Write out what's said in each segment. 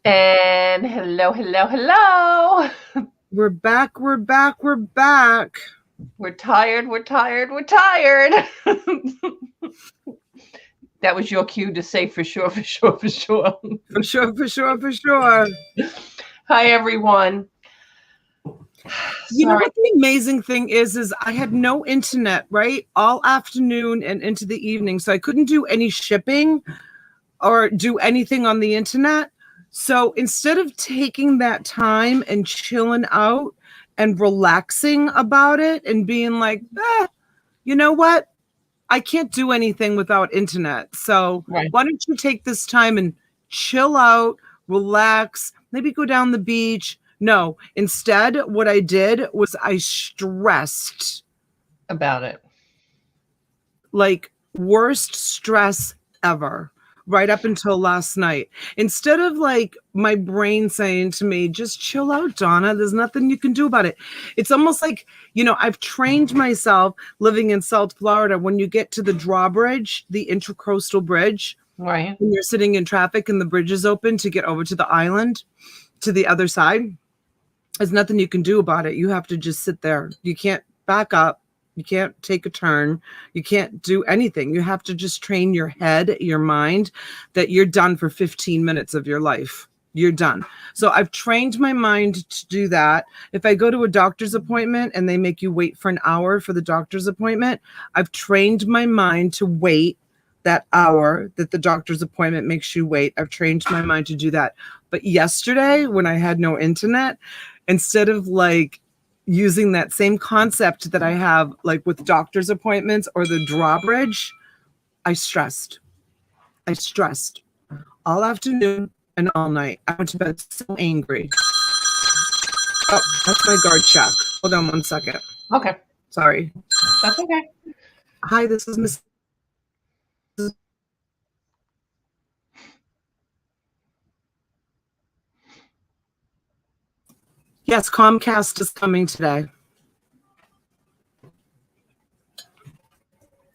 And hello, hello, hello. We're back. We're back. We're back. We're tired. We're tired. We're tired. That was your cue to say for sure, for sure, for sure. For sure, for sure, for sure. Hi, everyone. You know what the amazing thing is I had no internet, right? All afternoon and into the evening. So I couldn't do any shipping or do anything on the internet. So instead of taking that time and chilling out and relaxing about it and being like, you know what? I can't do anything without internet. So Why don't you take this time and chill out, relax, maybe go down the beach. No, instead, what I did was I stressed about it. Like worst stress ever. Right up until last night. Instead of like my brain saying to me, just chill out, Donna, there's nothing you can do about it. It's almost like, I've trained myself living in South Florida. When you get to the drawbridge, the intercoastal bridge, right, when you're sitting in traffic and the bridge is open to get over to the island, to the other side, there's nothing you can do about it. You have to just sit there. You can't back up. You can't take a turn. You can't do anything. You have to just train your head, your mind, that you're done for 15 minutes of your life. You're done. So I've trained my mind to do that. If I go to a doctor's appointment and they make you wait for an hour for the doctor's appointment, I've trained my mind to wait that hour that the doctor's appointment makes you wait. I've trained my mind to do that. But yesterday, when I had no internet, instead of like using that same concept that I have like with doctor's appointments or the drawbridge, I stressed all afternoon and all night. I went to bed so angry. Oh, that's my guard check. Hold on 1 second. Okay. Sorry. That's okay. Hi, this is Miss. Yes, Comcast is coming today.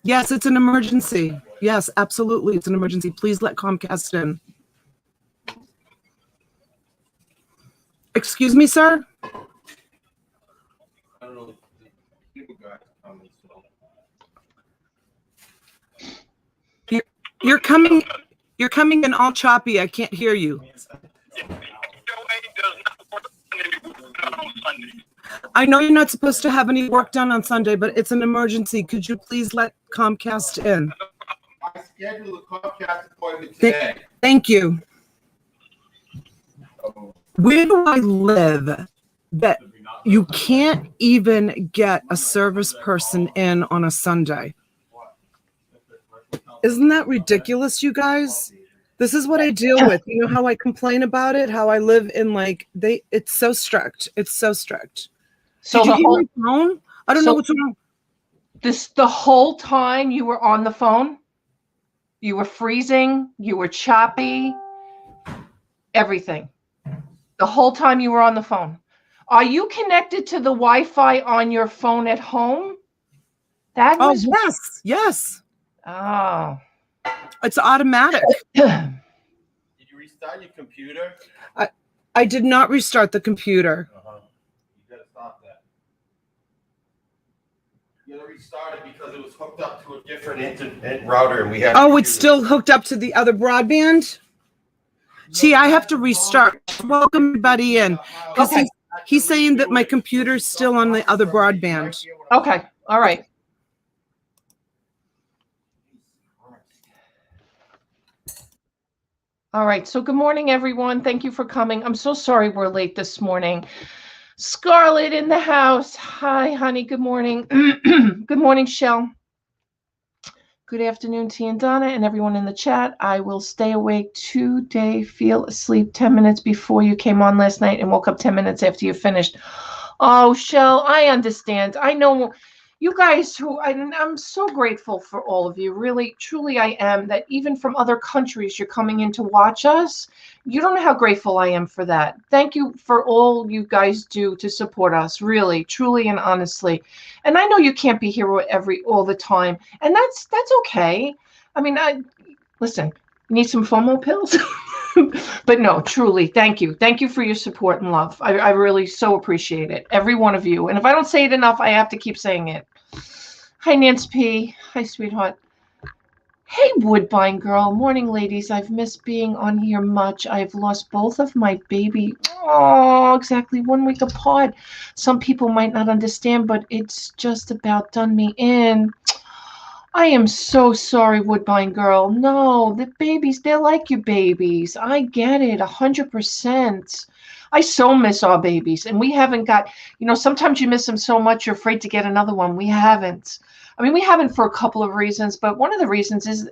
Yes, it's an emergency. Yes, absolutely. It's an emergency. Please let Comcast in. Excuse me, sir? You're coming in all choppy. I can't hear you. I know you're not supposed to have any work done on Sunday, but it's an emergency. Could you please let Comcast in? I scheduled a Comcast appointment today. Thank you. Where do I live that you can't even get a service person in on a Sunday? Isn't that ridiculous, you guys? This is what I deal with. You know how I complain about it? How I live in it's so strict. It's so strict. So did you hear my phone? I don't know what's wrong. The whole time you were on the phone, you were freezing, you were choppy, everything. The whole time you were on the phone. Are you connected to the Wi-Fi on your phone at home? Yes. Oh. It's automatic. Did you restart your computer? I did not restart the computer. You gotta stop that. You gotta restart it because it was hooked up to a different internet router and we had. Oh, it's still hooked up to the other broadband? See, I have to restart. Welcome everybody in. Because he's saying that my computer's still on the other broadband. Okay. All right. All right. So good morning, everyone. Thank you for coming. I'm so sorry we're late this morning. Scarlett in the house. Hi, honey. Good morning. Good morning, Shell. Good afternoon, T and Donna and everyone in the chat. I will stay awake today, feel asleep 10 minutes before you came on last night and woke up 10 minutes after you finished. Oh, Shell, I understand. I know you guys I'm so grateful for all of you. Really, truly, I am, that even from other countries, you're coming in to watch us. You don't know how grateful I am for that. Thank you for all you guys do to support us, really, truly, and honestly. And I know you can't be here all the time, and that's okay. I mean, listen, you need some FOMO pills? But no, truly, thank you. Thank you for your support and love. I really so appreciate it. Every one of you. And if I don't say it enough, I have to keep saying it. Hi, Nance P. Hi, sweetheart. Hey, Woodbine girl. Morning, ladies. I've missed being on here much. I've lost both of my baby. Oh, exactly 1 week apart. Some people might not understand, but it's just about done me in. I am so sorry, Woodbine girl. No, the babies, they're like your babies. I get it, 100%. I so miss our babies, and we haven't got, sometimes you miss them so much you're afraid to get another one. We haven't. I mean, we haven't for a couple of reasons, but one of the reasons is,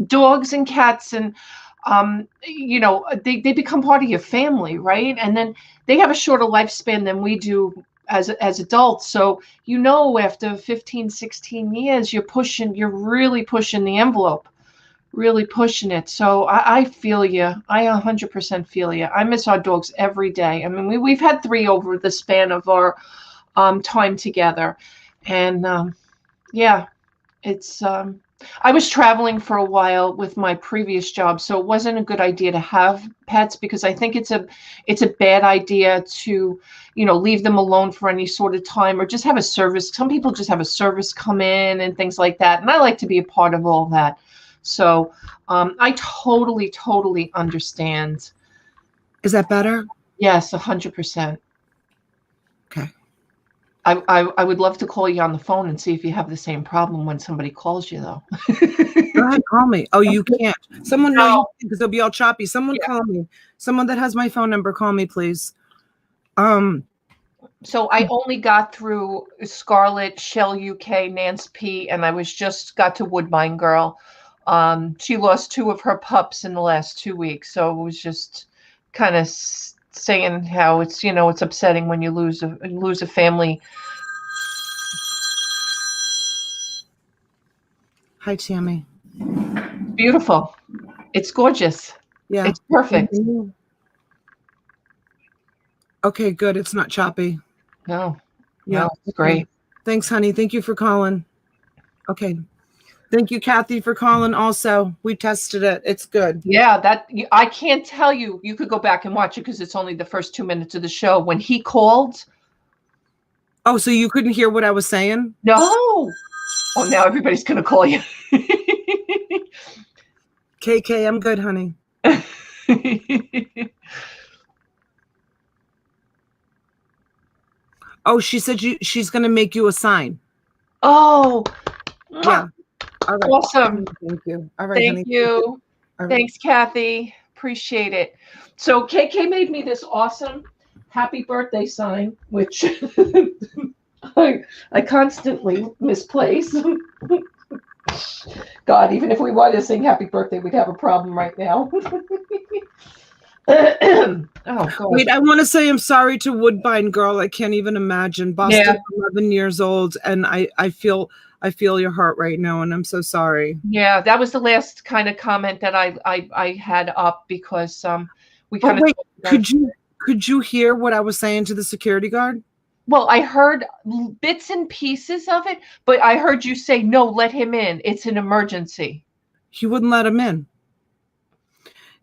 dogs and cats and, they become part of your family, right? And then they have a shorter lifespan than we do as adults. So, after 15, 16 years, you're really pushing the envelope, really pushing it. So I feel you. I 100% feel you. I miss our dogs every day. I mean, we've had 3 over the span of our time together. And yeah, it's, I was traveling for a while with my previous job, so it wasn't a good idea to have pets because I think it's a bad idea to, leave them alone for any sort of time or just have a service. Some people just have a service come in and things like that. And I like to be a part of all that. So I totally, totally understand. Is that better? Yes, 100%. Okay. I would love to call you on the phone and see if you have the same problem when somebody calls you, though. Go ahead, call me. Oh, you can't. Someone know No. you because it'll be all choppy. Someone call me. Someone that has my phone number, call me, please. So I only got through Scarlett, Shell UK, Nance P, and I just got to Woodbine Girl. She lost 2 of her pups in the last 2 weeks, so it was just kind of saying how it's it's upsetting when you lose a family. Hi, Tammy. Beautiful. It's gorgeous. Yeah. It's perfect. Okay, good. It's not choppy. No. Yeah, No, it's great. Thanks, honey. Thank you for calling. Okay. Thank you, Kathy, for calling also. We tested it. It's good. Yeah, I can't tell you. You could go back and watch it because it's only the first 2 minutes of the show. When he called. Oh, so you couldn't hear what I was saying? No. Oh, now everybody's going to call you. KK, I'm good, honey. Oh, she said she's going to make you a sign. Oh. Yeah. All right. Awesome. Thank you. All right, Thank honey. you. All right. Thanks, Kathy. Appreciate it. So KK made me this awesome happy birthday sign, which I constantly misplace. God, even if we wanted to sing happy birthday, we'd have a problem right now. Oh, God. Wait, I want to say I'm sorry to Woodbine Girl. I can't even imagine. Boston, 11 years old, and I feel your heart right now, and I'm so sorry. Yeah, that was the last kind of comment that I had up because we kind of. Wait, could you hear what I was saying to the security guard? Well, I heard bits and pieces of it, but I heard you say, no, let him in. It's an emergency. He wouldn't let him in.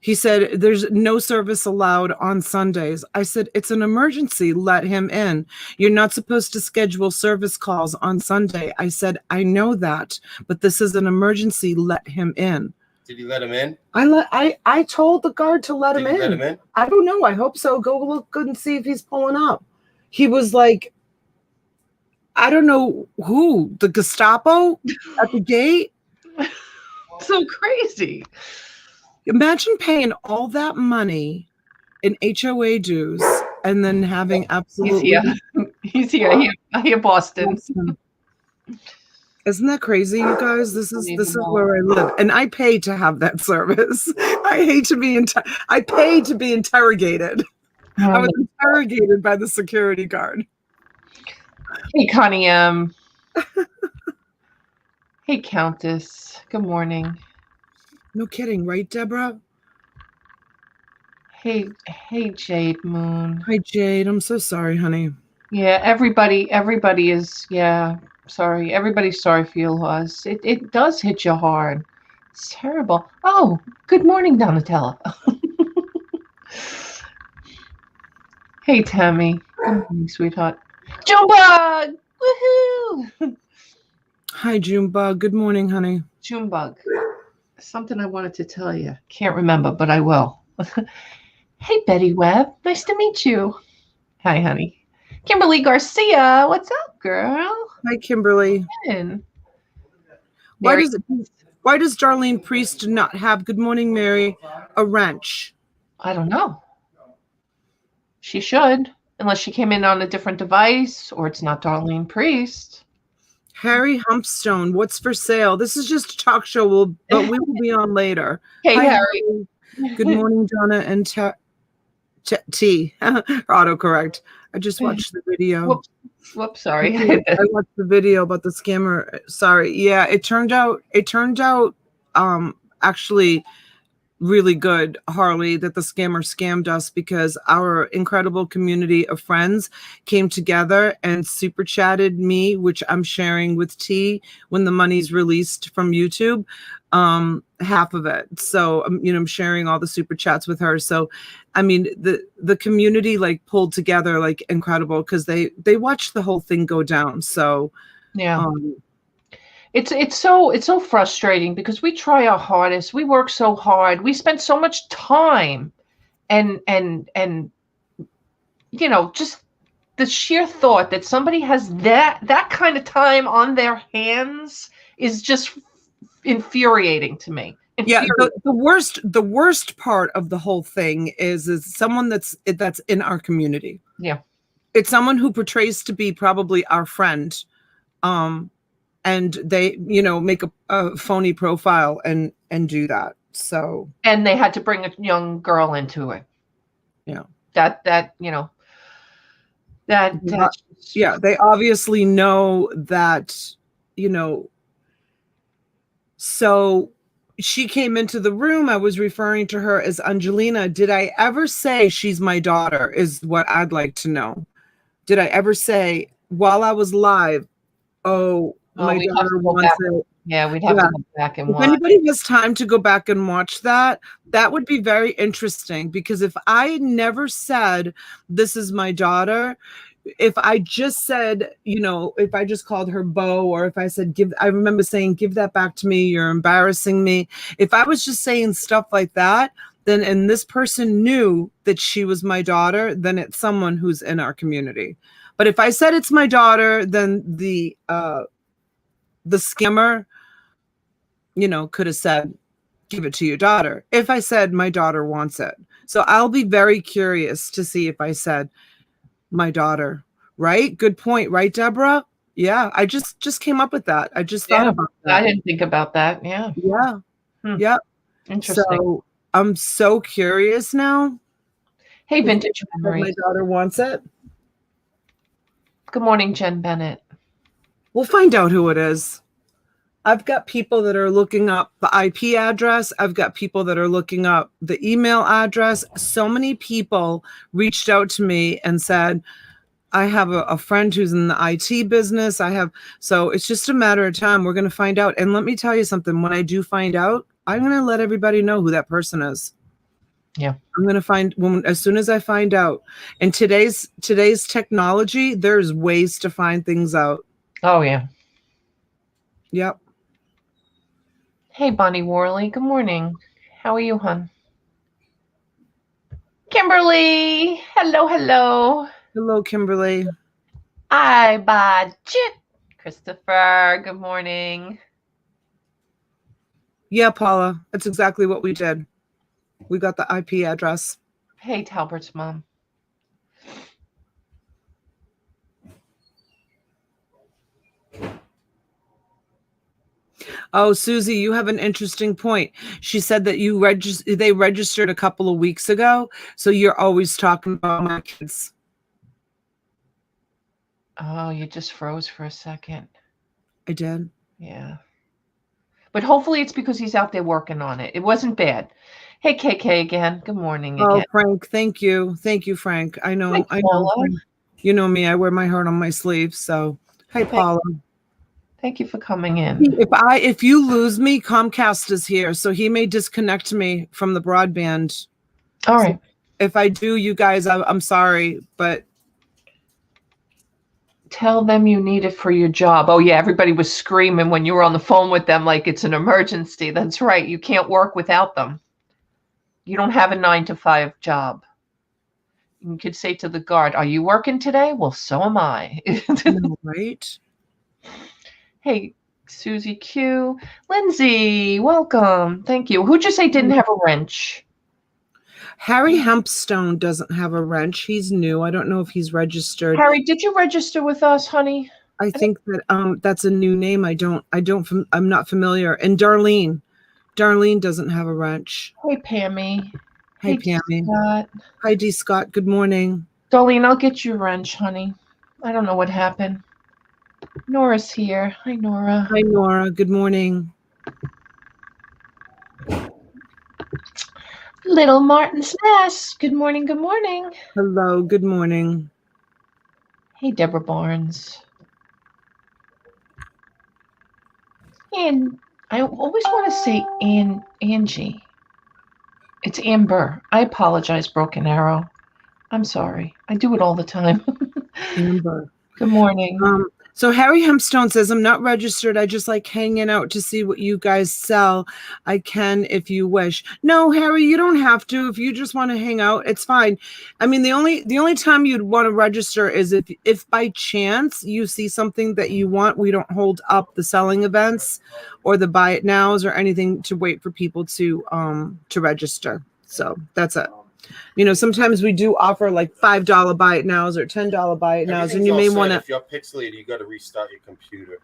He said, there's no service allowed on Sundays. I said, it's an emergency. Let him in. You're not supposed to schedule service calls on Sunday. I said, I know that, but this is an emergency. Let him in. Did he let him in? I told the guard to let him in. Let him in? I don't know. I hope so. Go look good and see if he's pulling up. He was like, I don't know who, the Gestapo at the gate. So crazy. Imagine paying all that money in HOA dues and then having absolutely. He's here. I hear Boston. Isn't that crazy, you guys? This is where I live, and I pay to have that service. I hate to be I pay to be interrogated. I was interrogated by the security guard. Hey, Connie M. Hey, Countess. Good morning. No kidding, right, Deborah? Hey, Jade Moon. Hi, Jade. I'm so sorry, honey. Yeah, everybody is, sorry. Everybody's sorry for your loss. It does hit you hard. It's terrible. Oh, good morning, Donatella. Hey, Tammy. Good morning, sweetheart. Junebug! Woohoo! Hi, Junebug. Good morning, honey. Junebug. Something I wanted to tell you. Can't remember, but I will. Hey, Betty Webb. Nice to meet you. Hi, honey. Kimberly Garcia. What's up, girl? Hi, Kimberly. In. Why Mary. does Darlene Priest not have, good morning, Mary, a wrench? I don't know. She should, unless she came in on a different device or it's not Darlene Priest. Harry Humpstone, what's for sale? This is just a talk show, but we will be on later. Hey, Hi, Harry. Good morning, Donna and T. Autocorrect. I just watched the video. Whoops, sorry. I watched the video about the scammer. Sorry. Yeah, it turned out actually really good, Harley, that the scammer scammed us because our incredible community of friends came together and super chatted me, which I'm sharing with T when the money's released from YouTube, half of it. So, I'm sharing all the super chats with her. So, I mean, the community like pulled together like incredible because they watched the whole thing go down. So, yeah. It's so frustrating because we try our hardest. We work so hard. We spend so much time and just the sheer thought that somebody has that kind of time on their hands is just infuriating to me. Yeah, the worst part of the whole thing is someone that's in our community. Yeah. It's someone who portrays to be probably our friend. And they, make a phony profile and do that. So, and they had to bring a young girl into it. Yeah. That yeah, they obviously know that, so she came into the room. I was referring to her as Angelina. Did I ever say she's my daughter is what I'd like to know. Did I ever say while I was live, my daughter wants it. Yeah, we'd have to go back and watch. If anybody has time to go back and watch that, that would be very interesting because if I never said this is my daughter, if I just said, if I just called her Bo, or if I said, I remember saying, give that back to me, you're embarrassing me. If I was just saying stuff like that, and this person knew that she was my daughter, then it's someone who's in our community. But if I said it's my daughter, then the scammer, could have said, give it to your daughter. If I said my daughter wants it. So I'll be very curious to see if I said my daughter, right? Good point, right, Deborah? Yeah, I just came up with that. I just thought about that. I didn't think about that. Yeah. Yeah. Yeah. Interesting. So I'm so curious now. Hey, Vintage Memories. My daughter wants it. Good morning, Jen Bennett. We'll find out who it is. I've got people that are looking up the IP address. I've got people that are looking up the email address. So many people reached out to me and said, I have a friend who's in the IT business. So it's just a matter of time. We're going to find out. And let me tell you something. When I do find out, I'm going to let everybody know who that person is. Yeah. I'm going to as soon as I find out. And today's technology, there's ways to find things out. Oh, yeah. Yep. Hey, Bonnie Worley. Good morning. How are you, hon? Kimberly. Hello, hello. Hello, Kimberly. Hi, bye, Chit. Christopher. Good morning. Yeah, Paula. That's exactly what we did. We got the IP address. Hey, Talbert's mom. Oh, Susie, you have an interesting point. She said that they registered a couple of weeks ago, so you're always talking about my kids. Oh, you just froze for a second. I did. Yeah. But hopefully it's because he's out there working on it. It wasn't bad. Hey, KK again. Good morning again. Oh, Frank, thank you. Thank you, Frank. I know. You know me. I wear my heart on my sleeve. So, hi, Paula. Thank you for coming in. If you lose me, Comcast is here, so he may disconnect me from the broadband. All right. So If I do, you guys, I'm sorry, but Tell them you need it for your job. Oh, yeah, everybody was screaming when you were on the phone with them like it's an emergency. That's right. You can't work without them. You don't have a 9 to 5 job. You could say to the guard, are you working today? Well, so am I. right? Hey, Susie Q. Lindsay, welcome. Thank you. Who'd you say didn't have a wrench? Harry Hempstone doesn't have a wrench. He's new. I don't know if he's registered. Harry, did you register with us, honey? I think that that's a new name. I'm not familiar. And Darlene doesn't have a wrench. Hey, Pammy. Hey, D. Pammy. Scott. Hi, D. Scott. Good morning. Darlene, I'll get you a wrench, honey. I don't know what happened. Nora's here. Hi, Nora. Hi, Nora. Good morning. Little Martin's Nest. Good morning. Good morning. Hello. Good morning. Hey, Deborah Barnes. And I always want to say Angie. It's Amber. I apologize, Broken Arrow. I'm sorry. I do it all the time. Amber. Good morning. So Harry Hempstone says, I'm not registered. I just like hanging out to see what you guys sell. I can if you wish. No, Harry, you don't have to. If you just want to hang out, it's fine. I mean, the only time you'd want to register is if by chance you see something that you want. We don't hold up the selling events or the buy it nows or anything to wait for people to register. So that's it. You know, sometimes we do offer like $5 buy it nows or $10 buy it nows, and you may want to. If you're pixelated, you got to restart your computer.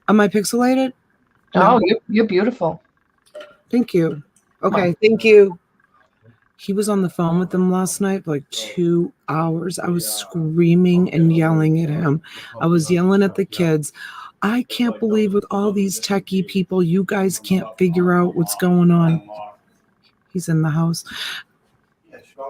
Am I pixelated? No, you're beautiful. Thank you. Okay, thank you. He was on the phone with them last night for like 2 hours. I was screaming and yelling at him. I was yelling at the kids. I can't believe with all these techie people, you guys can't figure out what's going on. He's in the house.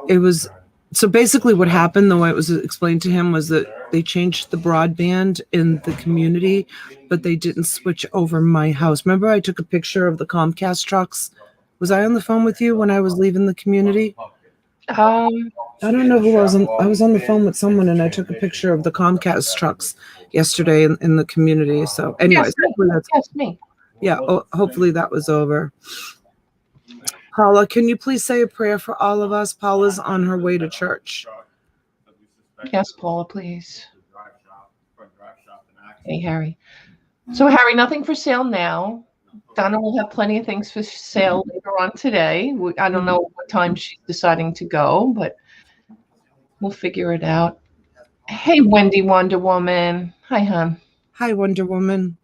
It was so basically what happened, the way it was explained to him, was that they changed the broadband in the community, but they didn't switch over my house. Remember, I took a picture of the Comcast trucks. Was I on the phone with you when I was leaving the community? I don't know who I was on. I was on the phone with someone, and I took a picture of the Comcast trucks yesterday in the community. So, anyways, Yes, me. Yeah. Hopefully that was over. Paula, can you please say a prayer for all of us? Paula's on her way to church. Yes, Paula, please. Hey, Harry. So, Harry, nothing for sale now. Donna will have plenty of things for sale later on today. I don't know what time she's deciding to go, but we'll figure it out. Hey, Wendy Wonder Woman. Hi, hon. Hi, Wonder Woman.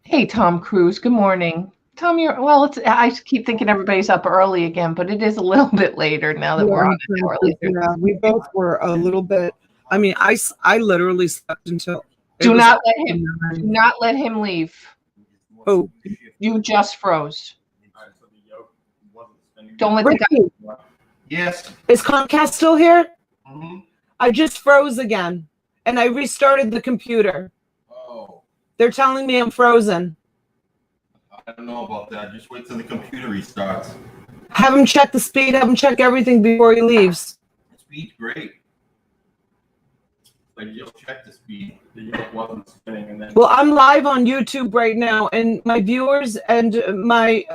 Hey, Tom Cruise. Good morning. Tom, I keep thinking everybody's up early again, but it is a little bit later now that we're on an hour later. Yeah, we both were a little bit. I mean, I literally slept until. Do not let him leave. Oh, you just froze. Don't let the guy. Yes. Is Comcast still here? Mm-hmm. I just froze again, and I restarted the computer. Oh. They're telling me I'm frozen. I don't know about that. Just wait till the computer restarts. Have him check the speed. Have him check everything before he leaves. The speed's great. Like, you'll check the speed. The yoke wasn't spinning, and then. Well, I'm live on YouTube right now, and my viewers and my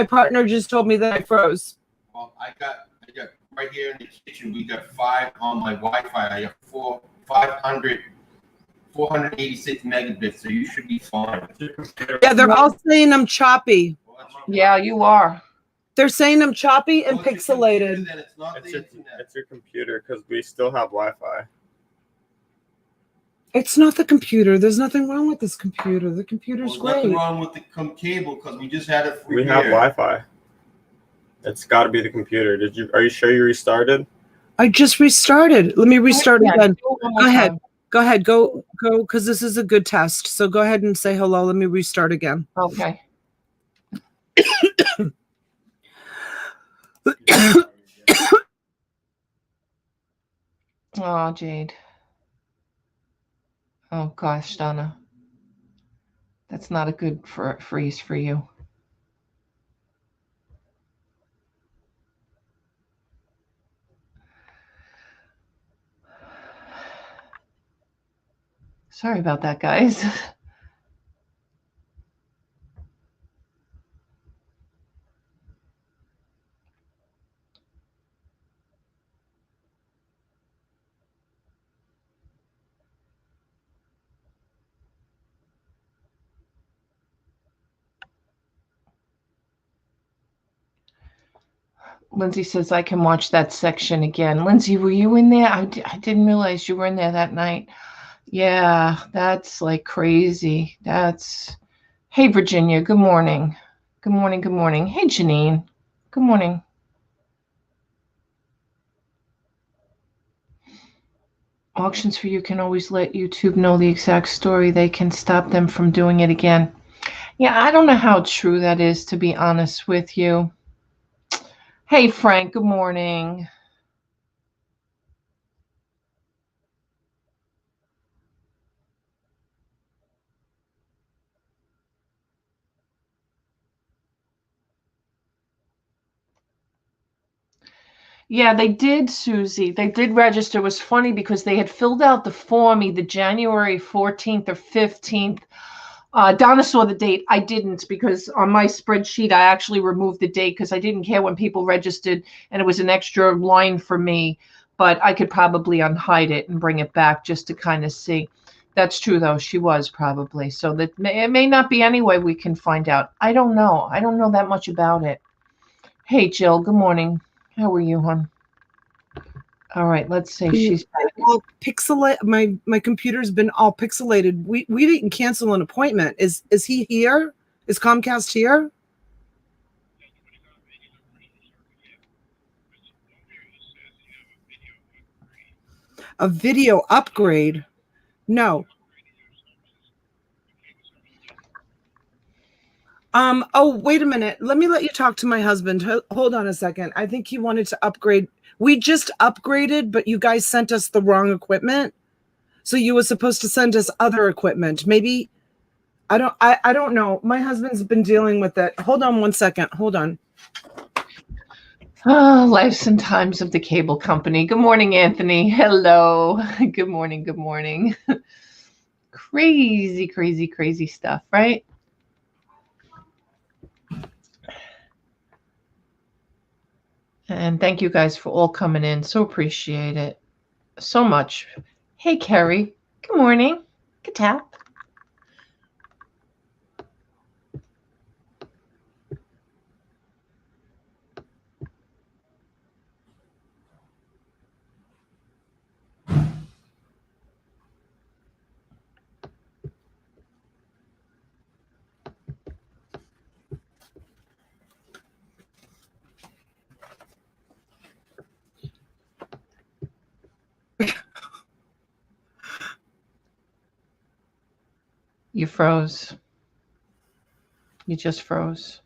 partner just told me that I froze. Well, I got right here in the kitchen. We got 5 on my Wi-Fi. I have 486 megabits, so you should be fine. Yeah, they're all saying I'm choppy. Yeah, you are. They're saying I'm choppy and pixelated. It's your computer, because we still have Wi-Fi. It's not the computer. There's nothing wrong with this computer. The computer's great. Nothing wrong with the cable, because we just had it for We have Wi-Fi. It's got to be the computer. Are you sure you restarted? I just restarted. Let me restart again. Go ahead. Go ahead. Go, because this is a good test. So go ahead and say hello. Let me restart again. Okay. Oh, Jade. Oh, gosh, Donna. That's not a good freeze for you. Sorry about that, guys. Lindsay says I can watch that section again. Lindsay, were you in there? I didn't realize you were in there that night. Yeah, that's like crazy. Hey, Virginia, good morning. Good morning, good morning. Hey, Janine, good morning. Auctions for You can always let YouTube know the exact story. They can stop them from doing it again. Yeah, I don't know how true that is, to be honest with you. Hey, Frank, good morning. Yeah, they did, Susie. They did register. It was funny because they had filled out the form either January 14th or 15th. Donna saw the date. I didn't, because on my spreadsheet, I actually removed the date because I didn't care when people registered and it was an extra line for me. But I could probably unhide it and bring it back just to kind of see. That's true, though. She was probably. So it may not be any way we can find out. I don't know. I don't know that much about it. Hey, Jill. Good morning. How are you, hon? All right, let's see. She's all pixelate. My computer's been all pixelated. We didn't cancel an appointment. Is he here? Is Comcast here? A video upgrade? No. Oh, wait a minute. Let me let you talk to my husband. Hold on a second. I think he wanted to upgrade. We just upgraded, but you guys sent us the wrong equipment. So you were supposed to send us other equipment. Maybe I don't know. My husband's been dealing with it. Hold on one second. Hold on. Lives and Times of the Cable Company. Good morning, Anthony. Hello. Good morning. Good morning. Crazy, crazy, crazy stuff, right? And thank you guys for all coming in. So appreciate it so much. Hey, Kerry. Good morning. Good tap. You froze. You just froze.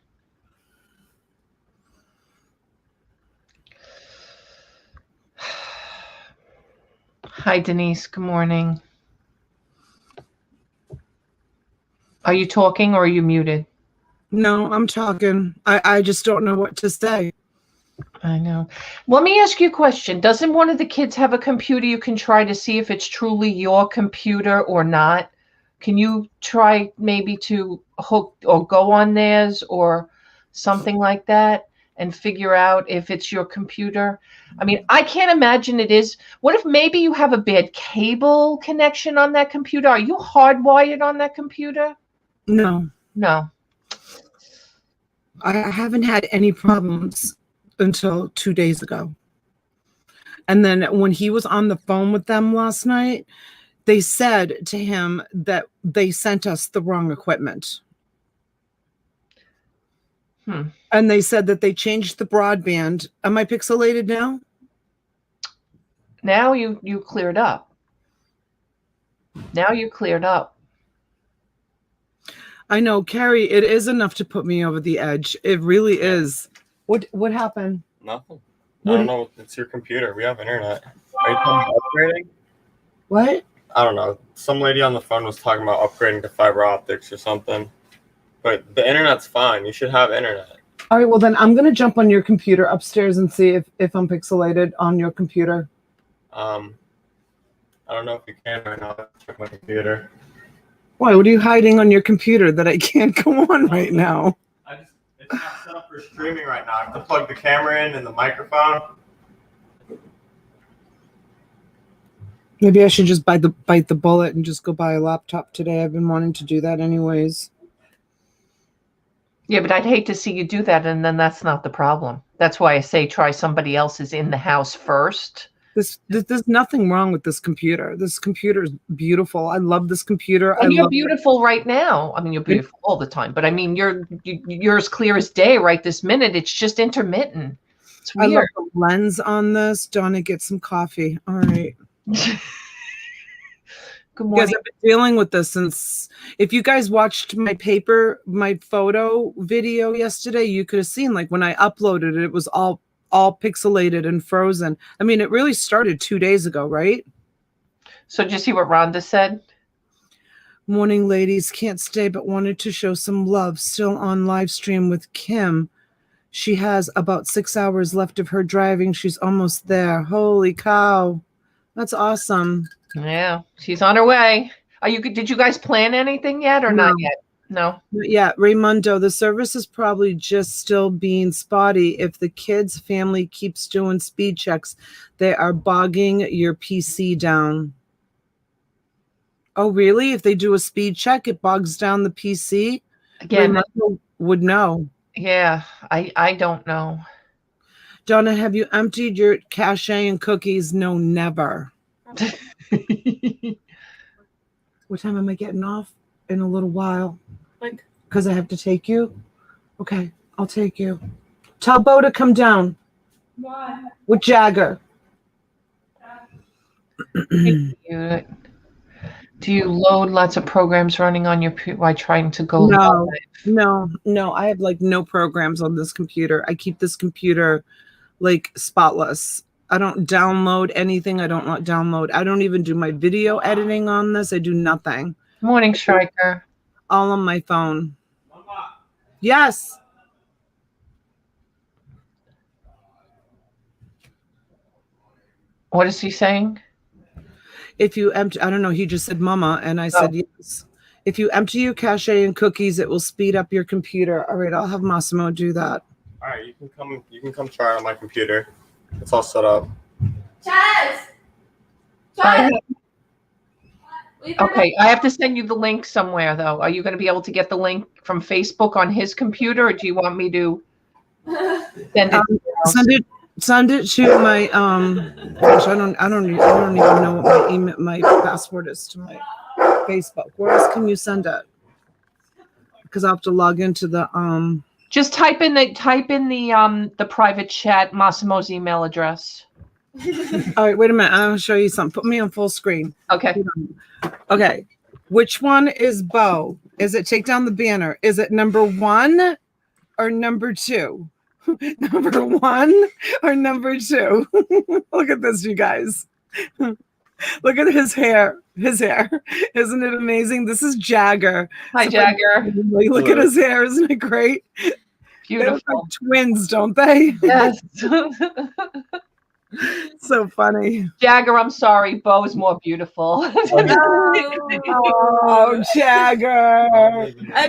Hi, Denise. Good morning. Are you talking or are you muted? No, I'm talking. I just don't know what to say. I know. Let me ask you a question. Doesn't one of the kids have a computer you can try to see if it's truly your computer or not? Can you try maybe to hook or go on theirs or something like that and figure out if it's your computer? I mean, I can't imagine it is. What if maybe you have a bad cable connection on that computer? Are you hardwired on that computer? No. No. I haven't had any problems until 2 days ago. And then when he was on the phone with them last night, they said to him that they sent us the wrong equipment. And they said that they changed the broadband. Am I pixelated now? Now you cleared up. Now you cleared up. I know, Carrie, it is enough to put me over the edge. It really is. What happened? Nothing. I don't know. It's your computer. We have internet. Are you talking about upgrading? What? I don't know. Some lady on the phone was talking about upgrading to fiber optics or something. But the internet's fine. You should have internet. All right, well then I'm going to jump on your computer upstairs and see if I'm pixelated on your computer. I I don't know if you can right now. I have to check my computer. Why? What are you hiding on your computer that I can't go on right now? It's not set up for streaming right now. I have to plug the camera in and the microphone. Maybe I should just bite the bullet and just go buy a laptop today. I've been wanting to do that anyways. Yeah, but I'd hate to see you do that, and then that's not the problem. That's why I say try somebody else's in the house first. There's nothing wrong with this computer. This computer is beautiful. I love this computer. And you're beautiful right now. I mean, you're beautiful all the time, but I mean, you're as clear as day right this minute. It's just intermittent. It's weird. I love the lens on this. Donna, get some coffee. All right. Good morning. Because I've been dealing with this since, if you guys watched my photo video yesterday, you could have seen, like, when I uploaded it, it was all pixelated and frozen. I mean, it really started 2 days ago, right? So did you see what Rhonda said? Morning, ladies. Can't stay, but wanted to show some love. Still on live stream with Kim. She has about 6 hours left of her driving. She's almost there. Holy cow. That's awesome. Yeah, she's on her way. Did you guys plan anything yet or not yet? No. Yeah, Raymundo, the service is probably just still being spotty. If the kid's family keeps doing speed checks, they are bogging your PC down. Oh, really? If they do a speed check, it bogs down the PC? Again, Raymundo would know. Yeah, I don't know. Donna, have you emptied your cache and cookies? No, never. What time am I getting off? In a little while. Like, because I have to take you? Okay, I'll take you. Tell Bo to come down. Why? With Jagger. Do you load lots of programs running on your while trying to go live? No. I have like no programs on this computer. I keep this computer like spotless. I don't download anything. I don't even do my video editing on this. I do nothing. Morning, Striker. All on my phone. Yes. What is he saying? If you empty, I don't know. He just said mama. And I said, yes. If you empty your cache and cookies, it will speed up your computer. All right. I'll have Massimo do that. All right. You can come try it on my computer. It's all set up. Chaz! Okay, I have to send you the link somewhere, though. Are you going to be able to get the link from Facebook on his computer, or do you want me to send it? Send it to my gosh, I don't even know what my password is to my Facebook. Where else can you send it? Because I have to log into the Just type in the private chat Massimo's email address. All right, wait a minute. I'll show you something. Put me on full screen. Okay. Okay. Which one is Bo? Is it take down the banner? Is it number 1 or number 2? Number 1 or number 2? Look at this, you guys. Look at his hair. Isn't it amazing? This is Jagger. Hi, Jagger. Look at his hair. Isn't it great? Beautiful. They look like twins, don't they? Yes. So funny. Jagger, I'm sorry. Bo is more beautiful. Oh, Jagger.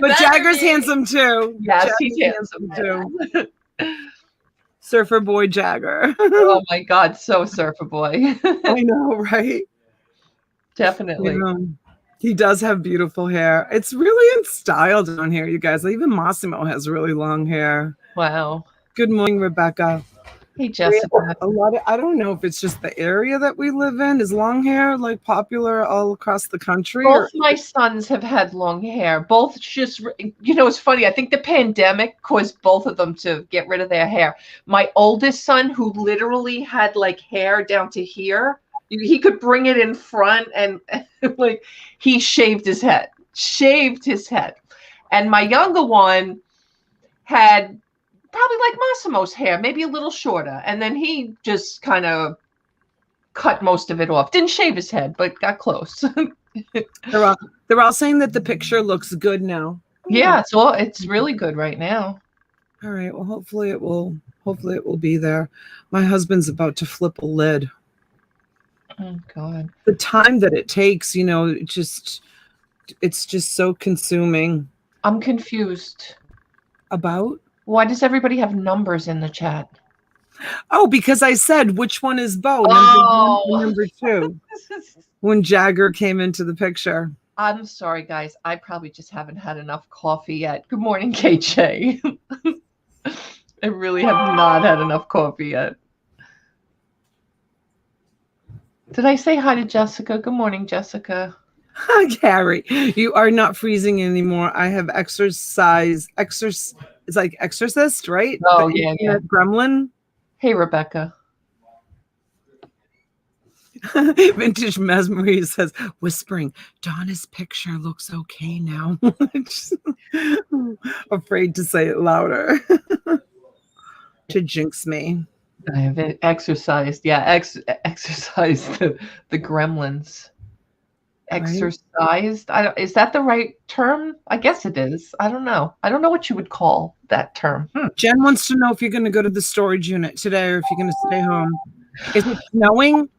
But Jagger's handsome too. Yes, Jagger's he's handsome too. Surfer boy Jagger. Oh my God, so surfer boy. I know, right? Definitely. He does have beautiful hair. It's really in style down here, you guys. Even Massimo has really long hair. Wow. Good morning, Rebecca. Hey, Jessica. I don't know if it's just the area that we live in. Is long hair like popular all across the country? Both my sons have had long hair. Both just, it's funny. I think the pandemic caused both of them to get rid of their hair. My oldest son, who literally had like hair down to here, he could bring it in front and like he shaved his head. And my younger one had probably like Massimo's hair, maybe a little shorter. And then he just kind of cut most of it off. Didn't shave his head, but got close. They're all saying that the picture looks good now. Yeah, it's really good right now. All right. Well, hopefully it will be there. My husband's about to flip a lid. Oh God. The time that it takes, it's just so consuming. I'm confused. About? Why does everybody have numbers in the chat? Oh, because I said which one is Bo, number 1 and number 2, when Jagger came into the picture. I'm sorry, guys. I probably just haven't had enough coffee yet. Good morning, KJ. I really have not had enough coffee yet. Did I say hi to Jessica? Good morning, Jessica. Hi, Gary. You are not freezing anymore. I have exercise. It's like Exorcist, right? Oh, The yeah. internet gremlin. Hey, Rebecca. Vintage Mesmery says, whispering, Donna's picture looks okay now. Afraid to say it louder. To jinx me. I have exercised. Yeah, exercised the gremlins. Exercised. Is that the right term? I guess it is. I don't know. I don't know what you would call that term. Jen wants to know if you're going to go to the storage unit today or if you're going to stay home. Is it snowing?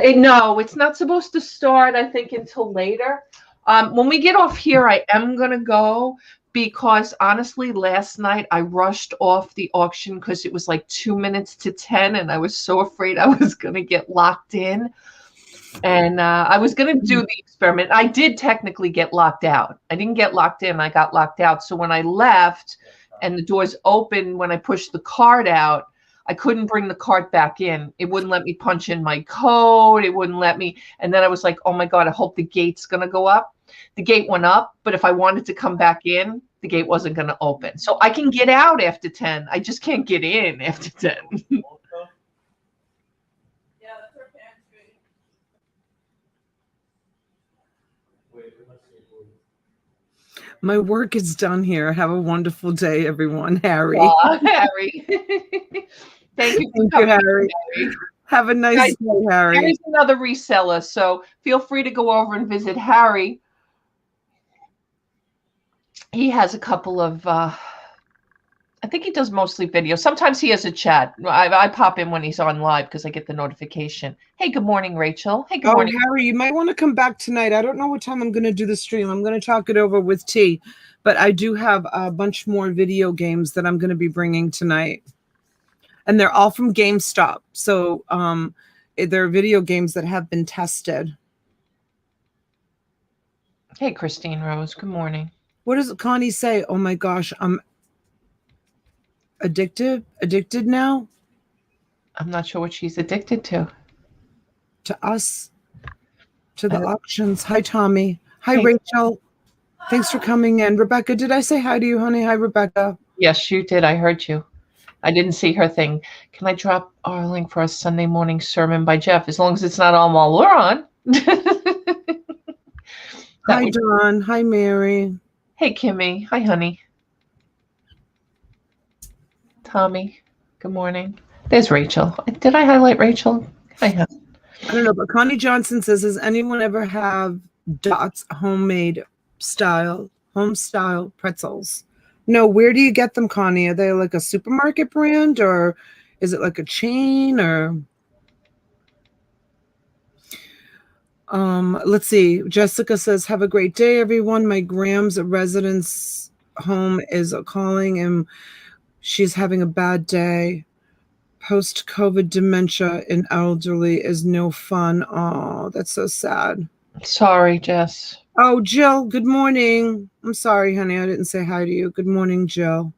No, it's not supposed to start, I think, until later. When we get off here, I am going to go because, honestly, last night I rushed off the auction because it was like 2 minutes to 10, and I was so afraid I was going to get locked in. And I was going to do the experiment. I did technically get locked out. I didn't get locked in. I got locked out. So when I left and the doors opened, when I pushed the card out, I couldn't bring the cart back in. It wouldn't let me punch in my code. It wouldn't let me. And then I was like, oh my God, I hope the gate's going to go up. The gate went up, but if I wanted to come back in, the gate wasn't going to open. So I can get out after 10. I just can't get in after 10. My work is done here. Have a wonderful day, everyone. Harry. Harry. Thank you. Thank you, Harry. Have a nice day, Harry. Harry's another reseller, so feel free to go over and visit Harry. He has a couple of, I think he does mostly videos. Sometimes he has a chat. I pop in when he's on live because I get the notification. Hey, good morning, Rachel. Hey, good morning. Harry, you might want to come back tonight. I don't know what time I'm going to do the stream. I'm going to talk it over with T, but I do have a bunch more video games that I'm going to be bringing tonight. And they're all from GameStop. So they're video games that have been tested. Hey, Christine Rose. Good morning. What does Connie say? Oh my gosh, I'm addicted now. I'm not sure what she's addicted to. To us, to the auctions. Hi, Tommy. Hi, Rachel. Thanks for coming in. Rebecca, did I say hi to you, honey? Hi, Rebecca. Yes, you did. I heard you. I didn't see her thing. Can I drop our link for a Sunday morning sermon by Jeff? As long as it's not on while we're on. Hi, Dawn. Hi, Mary. Hey, Kimmy. Hi, honey. Tommy. Good morning. There's Rachel. Did I highlight Rachel? I have. I don't know, but Connie Johnson says, does anyone ever have Dot's home style pretzels? No, where do you get them, Connie? Are they like a supermarket brand or is it like a chain or? Let's see. Jessica says, have a great day, everyone. My Gram's residence home is calling and she's having a bad day. Post-COVID dementia in elderly is no fun. Oh, that's so sad. Sorry, Jess. Oh, Jill, good morning. I'm sorry, honey. I didn't say hi to you. Good morning, Jill.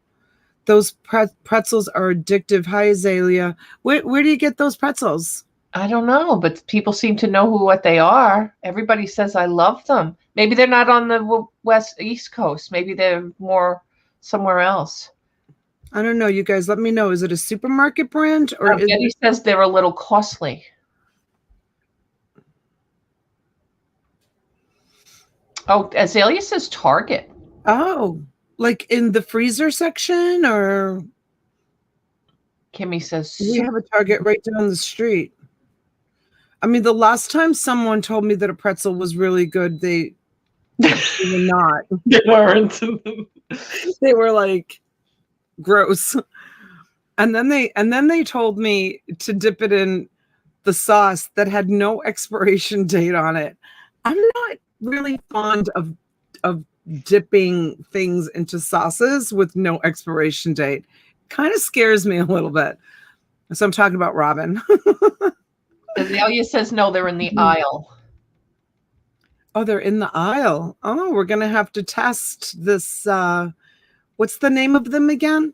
Those pretzels are addictive. Hi, Azalea. Where do you get those pretzels? I don't know, but people seem to know what they are. Everybody says I love them. Maybe they're not on the East Coast. Maybe they're more somewhere else. I don't know. You guys let me know. Is it a supermarket brand or is Betty says they're a little costly. Oh, Azalea says Target. Oh, like in the freezer section or? Kimmy says we have a Target right down the street. I mean, the last time someone told me that a pretzel was really good, they were not. They weren't. They were like gross. And then they told me to dip it in the sauce that had no expiration date on it. I'm not really fond of dipping things into sauces with no expiration date. Kind of scares me a little bit. So I'm talking about Robin. Azalea says no, they're in the aisle. Oh, they're in the aisle. Oh, we're gonna have to test this. What's the name of them again?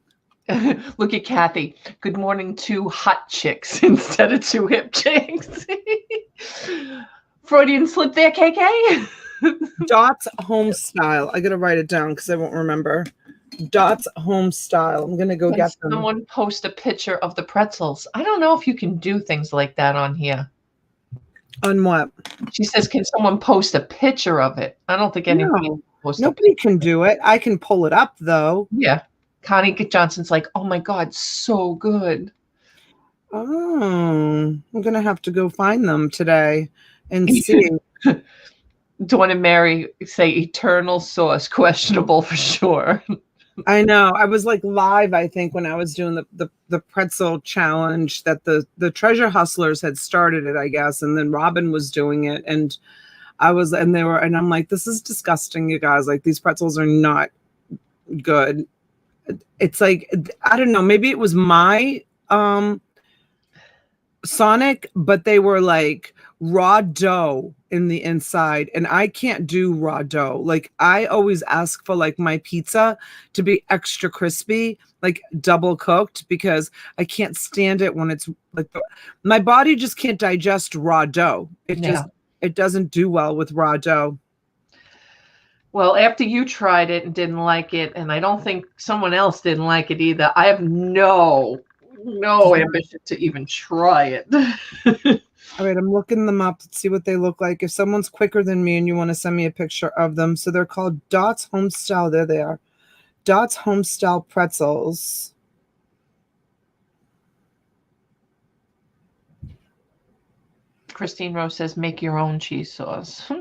Look at Kathy. Good morning, two hot chicks instead of two hip chicks. Freudian slip there, KK. Dot's Home Style. I gotta write it down because I won't remember. Dot's Home Style. I'm gonna go Can get them. someone post a picture of the pretzels? I don't know if you can do things like that on here. On what? She says, can someone post a picture of it? I don't think anybody No, post nobody can do it. I can pull it up though. Yeah. Connie Johnson's like, oh my God, so good. Oh, I'm gonna have to go find them today and see. Dawn and Mary say eternal sauce, questionable for sure. I know. I was like live, I think, when I was doing the pretzel challenge that the Treasure Hustlers had started it, I guess, and then Robin was doing it, and I'm like, this is disgusting, you guys. Like, these pretzels are not good. It's like, I don't know, maybe it was my Sonic, but they were like raw dough in the inside, and I can't do raw dough. Like, I always ask for like my pizza to be extra crispy, like double cooked, because I can't stand it when it's like my body just can't digest raw dough. It doesn't do well with raw dough. Well, after you tried it and didn't like it, and I don't think someone else didn't like it either, I have no ambition to even try it. All right, I'm looking them up to see what they look like. If someone's quicker than me and you want to send me a picture of them. So they're called Dot's Home Style. There they are. Dot's Home Style pretzels. Christine Rose says, make your own cheese sauce.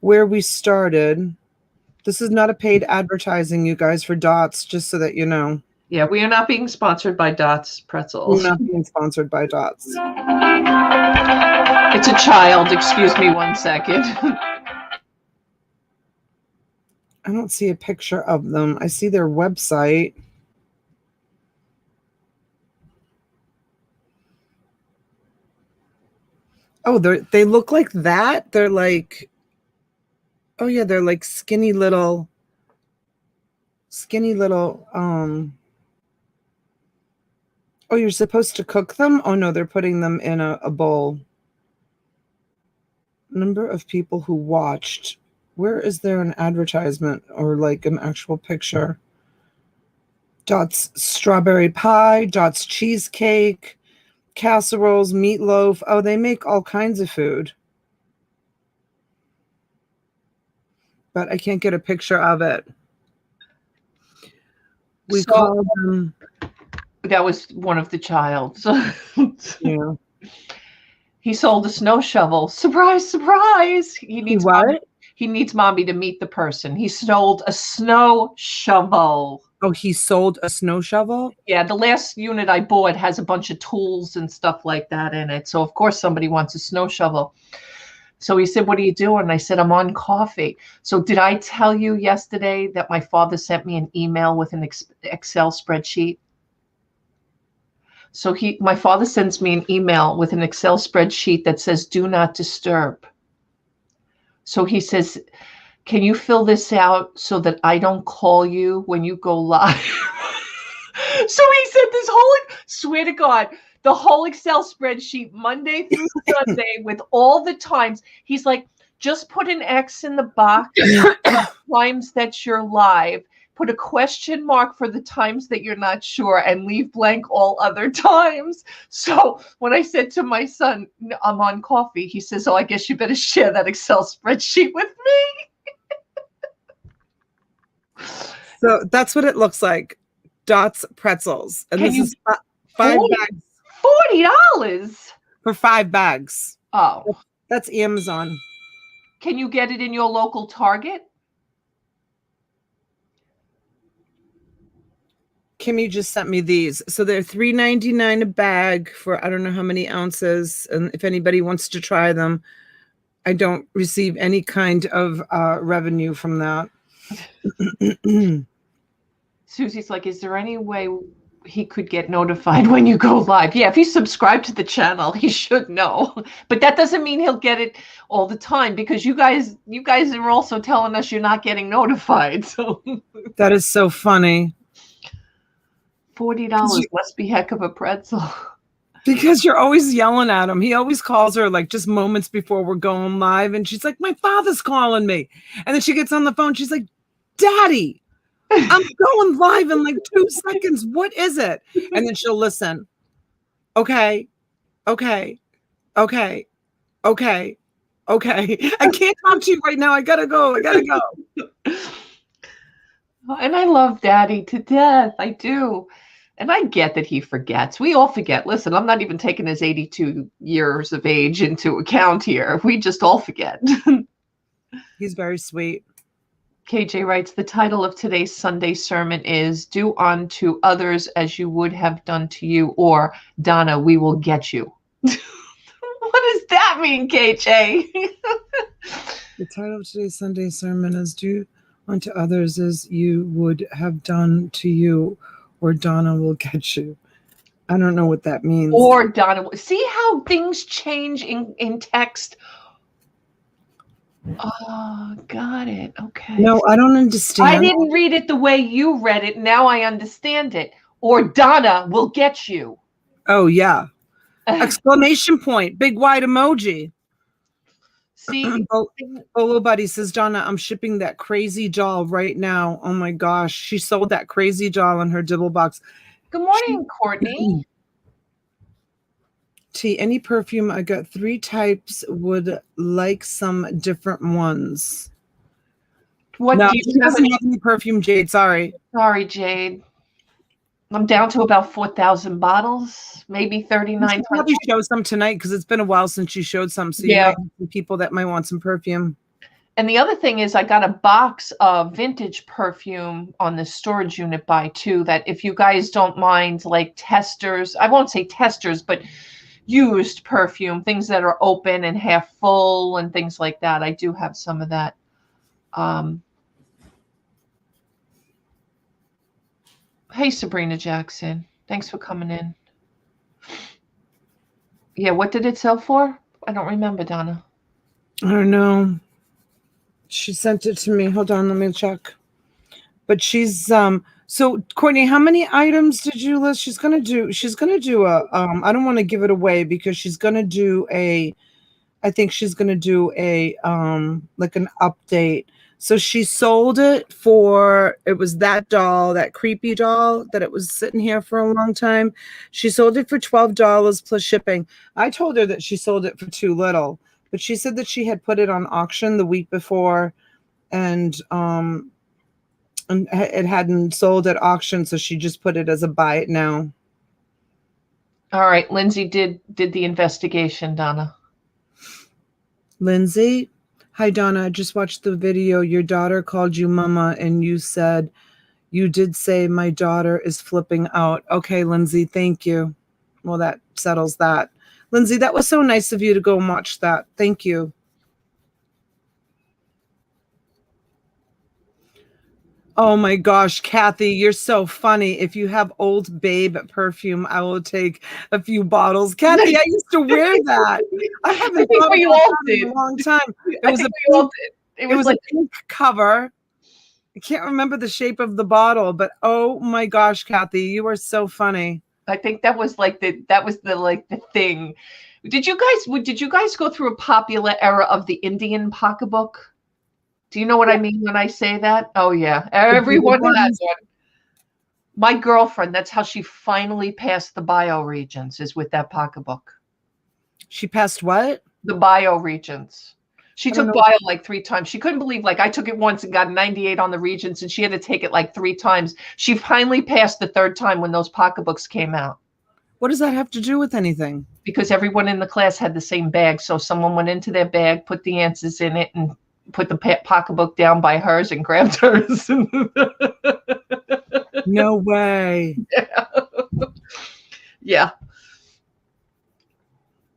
Where we started. This is not a paid advertising, you guys, for Dots, just so that you know. Yeah, we are not being sponsored by Dots Pretzels. We're not being sponsored by Dots. It's a child. Excuse me 1 second. I don't see a picture of them. I see their website. Oh, they look like that. They're like, oh yeah, they're like skinny little. Oh, you're supposed to cook them? Oh no, they're putting them in a bowl. Number of people who watched. Where is there an advertisement or like an actual picture? Dot's strawberry pie, Dot's cheesecake, casseroles, meatloaf. Oh, they make all kinds of food. But I can't get a picture of it. We called them. That was one of the childs. Yeah. He sold a snow shovel. Surprise, surprise. He needs mommy to meet the person. He sold a snow shovel. Oh, he sold a snow shovel? Yeah, the last unit I bought has a bunch of tools and stuff like that in it. So, of course, somebody wants a snow shovel. So he said, what are you doing? And I said, I'm on coffee. So did I tell you yesterday that my father sent me an email with an Excel spreadsheet? So my father sends me an email with an Excel spreadsheet that says, do not disturb. So he says, can you fill this out so that I don't call you when you go live? So he said swear to God, the whole Excel spreadsheet, Monday through Sunday, with all the times. He's like, just put an X in the box times that you're live. Put a question mark for the times that you're not sure and leave blank all other times. So when I said to my son, I'm on coffee, he says, oh, I guess you better share that Excel spreadsheet with me. So that's what it looks like. Dots pretzels. And this is 5 bags. $40 for 5 bags. Oh. That's Amazon. Can you get it in your local Target? Kimmy just sent me these. So they're $3.99 a bag for I don't know how many ounces. And if anybody wants to try them, I don't receive any kind of revenue from that. Susie's like, is there any way he could get notified when you go live? Yeah, if he's subscribed to the channel, he should know. But that doesn't mean he'll get it all the time, because you guys are also telling us you're not getting notified. So That is so funny. $40 must be heck of a pretzel. Because you're always yelling at him. He always calls her like just moments before we're going live. And she's like, my father's calling me. And then she gets on the phone. She's like, Daddy, I'm going live in like 2 seconds. What is it? And then she'll listen. Okay. I can't talk to you right now. I gotta go. And I love Daddy to death. I do. And I get that he forgets. We all forget. Listen, I'm not even taking his 82 years of age into account here. We just all forget. He's very sweet. KJ writes, the title of today's Sunday sermon is Do Unto Others as You Would Have Done to You, or Donna, We Will Get You. What does that mean, KJ? The title of today's Sunday sermon is Do Unto Others as You Would Have Done to You, or Donna Will Get You. I don't know what that means. Or Donna. See how things change in text? Oh, got it. Okay. No, I don't understand. I didn't read it the way you read it. Now I understand it. Or Donna will get you. Oh, yeah. Exclamation point. Big white emoji. See? Little buddy says, Donna, I'm shipping that crazy doll right now. Oh my gosh. She sold that crazy doll in her dibble box. Good morning, Courtney. T, any perfume? I got 3 types. Would like some different ones. What No, do she you have? doesn't have any perfume, Jade. Sorry. Sorry, Jade. I'm down to about 4,000 bottles, maybe 3,900. Probably show some tonight because it's been a while since you showed some. So you might have some people that might want some perfume. And the other thing is I got a box of vintage perfume on the storage unit by too, that if you guys don't mind, like testers, I won't say testers, but used perfume, things that are open and half full and things like that. I do have some of that. Hey, Sabrina Jackson. Thanks for coming in. Yeah, what did it sell for? I don't remember, Donna. I don't know. She sent it to me. Hold on, let me check. But she's so Courtney, how many items did you list? She's gonna do a I don't want to give it away because she's gonna do a like an update. So she sold it for, it was that doll, that creepy doll that it was sitting here for a long time. She sold it for $12 plus shipping. I told her that she sold it for too little, but she said that she had put it on auction the week before and it hadn't sold at auction. So she just put it as a buy it now. All right. Lindsay did the investigation, Donna. Lindsay? Hi, Donna. I just watched the video. Your daughter called you mama and you said, you did say my daughter is flipping out. Okay, Lindsay, thank you. Well, that settles that. Lindsay, that was so nice of you to go and watch that. Thank you. Oh my gosh, Kathy, you're so funny. If you have Old Babe perfume, I will take a few bottles. Kathy, I used to wear that. I haven't thought about that in a long time. It was a pink cover. I can't remember the shape of the bottle, but oh my gosh, Kathy, you are so funny. I think that was the thing. Did you guys go through a popular era of the Indian pocketbook? Do you know what I mean when I say that? Oh, yeah. Everyone has one. My girlfriend, that's how she finally passed the bioregions, is with that pocketbook. She passed what? The bioregions. She took bio like 3 times. She couldn't believe, like, I took it once and got 98 on the regions, and she had to take it like 3 times. She finally passed the 3rd time when those pocketbooks came out. What does that have to do with anything? Because everyone in the class had the same bag. So someone went into their bag, put the answers in it, and put the pocketbook down by hers and grabbed hers. No way. Yeah.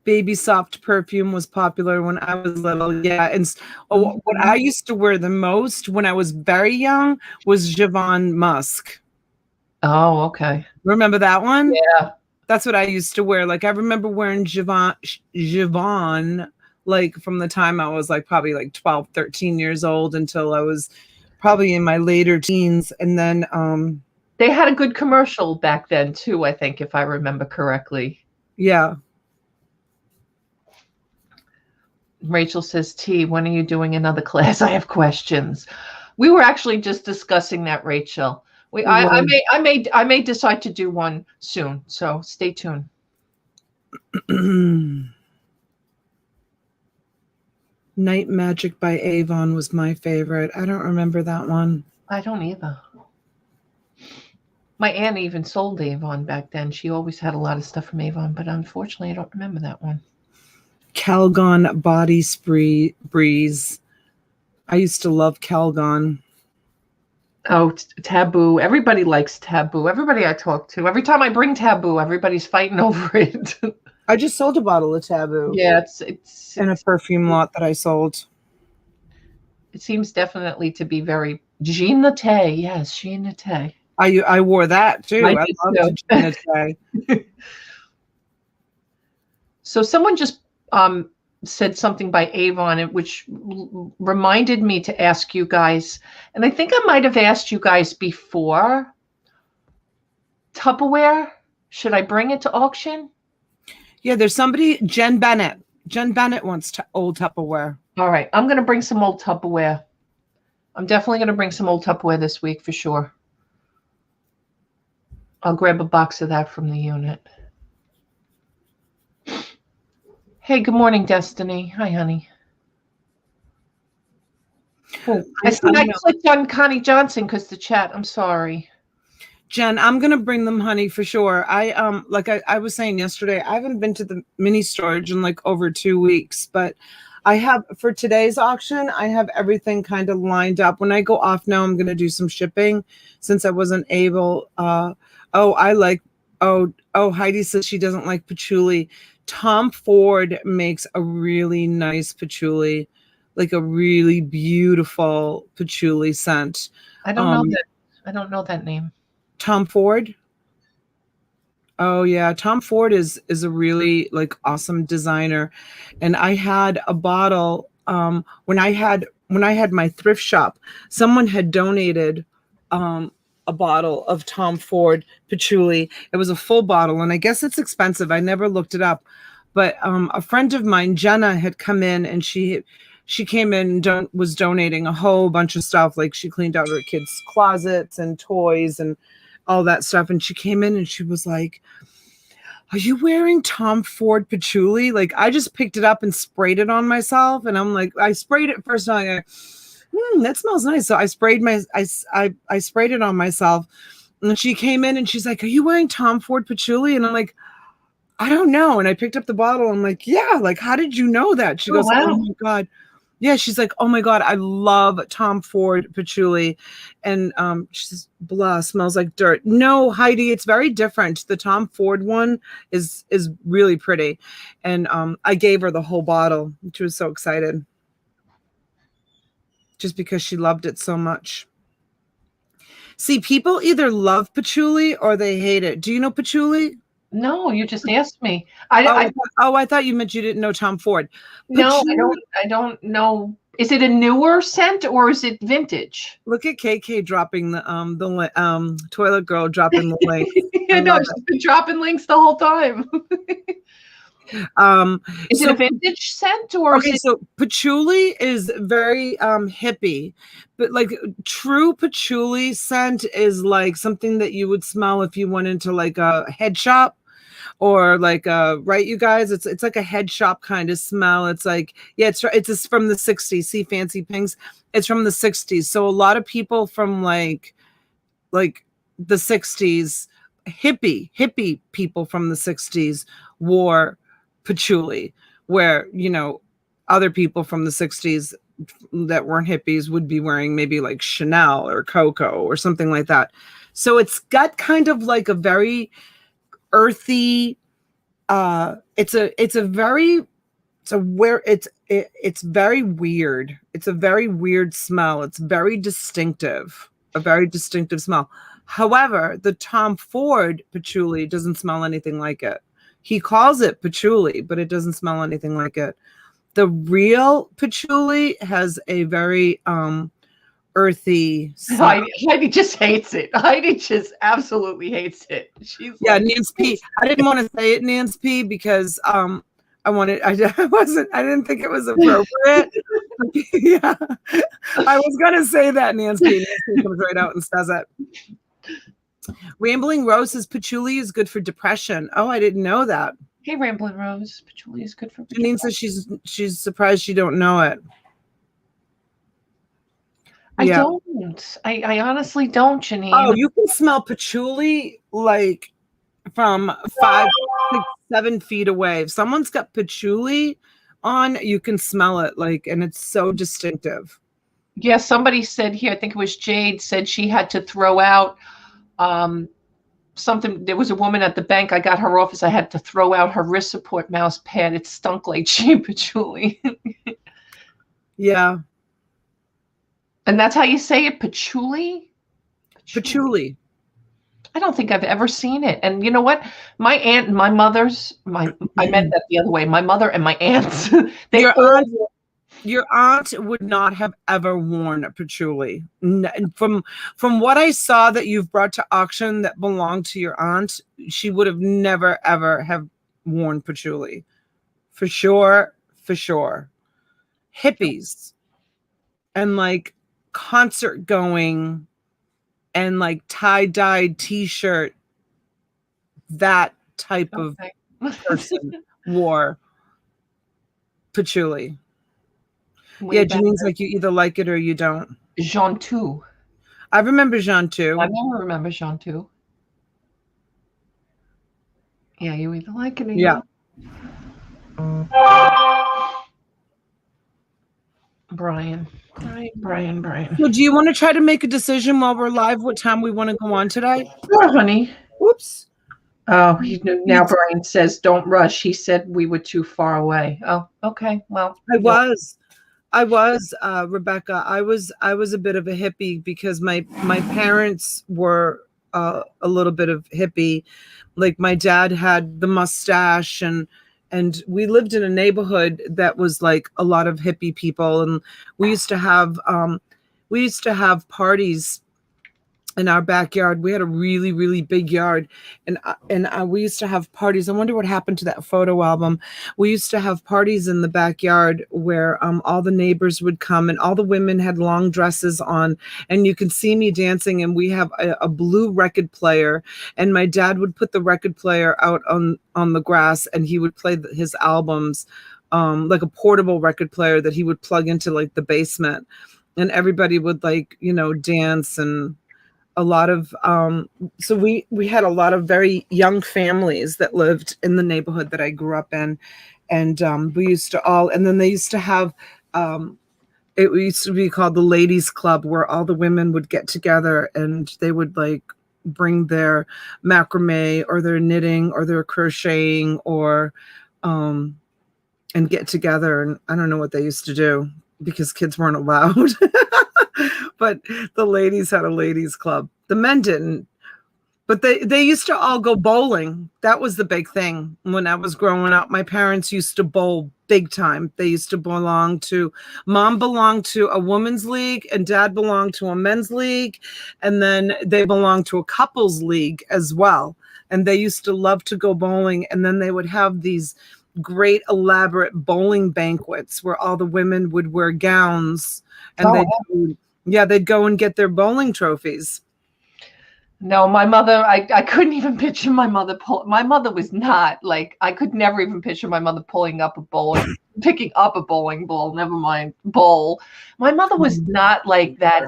Baby soft perfume was popular when I was little. Yeah. And what I used to wear the most when I was very young was Javon Musk. Oh, okay. Remember that one? Yeah. That's what I used to wear. Like I remember wearing Javon like from the time I was like probably like 12, 13 years old until I was probably in my later teens. And then They had a good commercial back then too, I think, if I remember correctly. yeah. Rachel says, T, when are you doing another class? I have questions. We were actually just discussing that, Rachel. I may decide to do one soon, so stay tuned. Night Magic by Avon was my favorite. I don't remember that one. I don't either. My aunt even sold Avon back then. She always had a lot of stuff from Avon, but unfortunately, I don't remember that one. Calgon Body Spree Breeze. I used to love Calgon. Oh, Taboo. Everybody likes Taboo. Everybody I talk to. Every time I bring Taboo, everybody's fighting over it. I just sold a bottle of Taboo. Yeah, it's in a perfume lot that I sold. It seems definitely to be very Jean Latte. Yes, Jean Latte. I wore that too. I love Jean Latte. So someone just said something by Avon, which reminded me to ask you guys, and I think I might have asked you guys before. Tupperware, should I bring it to auction? Yeah, there's somebody, Jen Bennett. Jen Bennett wants old Tupperware. All right, I'm going to bring some old Tupperware. I'm definitely going to bring some old Tupperware this week for sure. I'll grab a box of that from the unit. Hey, good morning, Destiny. Hi, honey. Oh, I clicked on Connie Johnson because the chat. I'm sorry. Jen, I'm gonna bring them honey for sure. Like I was saying yesterday, I haven't been to the mini storage in like over 2 weeks, but I have for today's auction, I have everything kind of lined up. When I go off now, I'm gonna do some shipping since I wasn't able. Heidi says she doesn't like patchouli. Tom Ford makes a really nice patchouli, like a really beautiful patchouli scent. I don't know that. I don't know that name. Tom Ford. Oh yeah, Tom Ford is a really like awesome designer, and I had a bottle when I had my thrift shop. Someone had donated a bottle of Tom Ford patchouli. It was a full bottle, and I guess it's expensive. I never looked it up, but a friend of mine, Jenna, had come in and she came in and was donating a whole bunch of stuff. Like she cleaned out her kids' closets and toys and all that stuff. And she came in and she was like, "Are you wearing Tom Ford patchouli?" Like I just picked it up and sprayed it on myself. And I'm like, I sprayed it first. And I'm like, that smells nice. So I sprayed I sprayed it on myself. And she came in and she's like, "Are you wearing Tom Ford patchouli?" And I'm like, "I don't know." And I picked up the bottle. I'm like, "Yeah, like, how did you know that?" She goes, wow. "Oh my God." Yeah, she's like, "Oh my God, I love Tom Ford patchouli." And she says, "Blah, smells like dirt." No, Heidi, it's very different. The Tom Ford one is really pretty. And I gave her the whole bottle. She was so excited. Just because she loved it so much. See, people either love patchouli or they hate it. Do you know patchouli? No, you just asked me. I thought you meant you didn't know Tom Ford. No, I don't know. Is it a newer scent or is it vintage? Look at KK dropping the toilet girl dropping the link. I know she's been dropping links the whole time. Is it a vintage scent or okay? So patchouli is very hippie, but like true patchouli scent is like something that you would smell if you went into like a head shop. Or like right, you guys, it's like a head shop kind of smell. It's like, yeah, it's from the 60s. See Fancy Pinks? It's from the 60s. So a lot of people from like the 60s, hippie people from the 60s wore patchouli, where, you know, other people from the 60s that weren't hippies would be wearing maybe like Chanel or Coco or something like that. So it's got kind of like a very earthy, it's very weird. It's a very weird smell. It's very distinctive, a very distinctive smell. However, the Tom Ford patchouli doesn't smell anything like it. He calls it patchouli, but it doesn't smell anything like it. The real patchouli has a very earthy smell. Heidi just hates it. Heidi just absolutely hates it. She's Nance P. I didn't want to say it, Nance P, because I didn't think it was appropriate. Yeah, I was gonna say that, Nance P. Nance P comes right out and says it. Rambling Rose says patchouli is good for depression. Oh, I didn't know that. Hey, Rambling Rose, patchouli is good for. Janine says she's surprised she don't know it. I don't. I honestly don't, Janine. Oh, you can smell patchouli like from 5, 6, 7 feet away. If someone's got patchouli on, you can smell it, like, and it's so distinctive. Yeah, somebody said here, I think it was Jade, said she had to throw out something. There was a woman at the bank. I got her office. I had to throw out her wrist support mouse pad. It stunk like cheap patchouli. Yeah. And that's how you say it, patchouli? Patchouli. I don't think I've ever seen it. And you know what? My aunt and my mother's, I meant that the other way. My mother and my aunts, your aunt would not have ever worn a patchouli. From what I saw that you've brought to auction that belonged to your aunt, she would have never, ever have worn patchouli. For sure, for sure. Hippies and like concert going and like tie-dyed t-shirt, that type of person wore patchouli. Yeah, Janine's like, you either like it or you don't. Jean too. I remember Jean too. I never remember Jean too. Yeah, you either like it or you don't. Brian. So do you want to try to make a decision while we're live what time we want to go on today? Sure, honey. Whoops. Oh, now Brian says, don't rush. He said we were too far away. Oh, okay. Well, I was Rebecca. I was a bit of a hippie because my parents were a little bit of hippie. Like my dad had the mustache and we lived in a neighborhood that was like a lot of hippie people, and we used to have parties in our backyard. We had a really, really big yard, and we used to have parties. I wonder what happened to that photo album. We used to have parties in the backyard where all the neighbors would come, and all the women had long dresses on, and you can see me dancing. And we have a blue record player, and my dad would put the record player out on the grass, and he would play his albums, like a portable record player that he would plug into like the basement, and everybody would like, dance. And a lot of so we had a lot of very young families that lived in the neighborhood that I grew up in, and we used to all, and then they used to have it used to be called the ladies club, where all the women would get together and they would like bring their macrame or their knitting or their crocheting or and get together. And I don't know what they used to do because kids weren't allowed. But the ladies had a ladies club. The men didn't. But they used to all go bowling. That was the big thing when I was growing up. My parents used to bowl big time. They used to Mom belonged to a women's league and Dad belonged to a men's league. And then they belonged to a couples league as well. And they used to love to go bowling. And then they would have these great elaborate bowling banquets where all the women would wear gowns and they'd go and get their bowling trophies. No, my mother, I couldn't even picture my mother my mother was not like, I could never even picture my mother picking up a bowling ball, never mind bowl. My mother was not like that.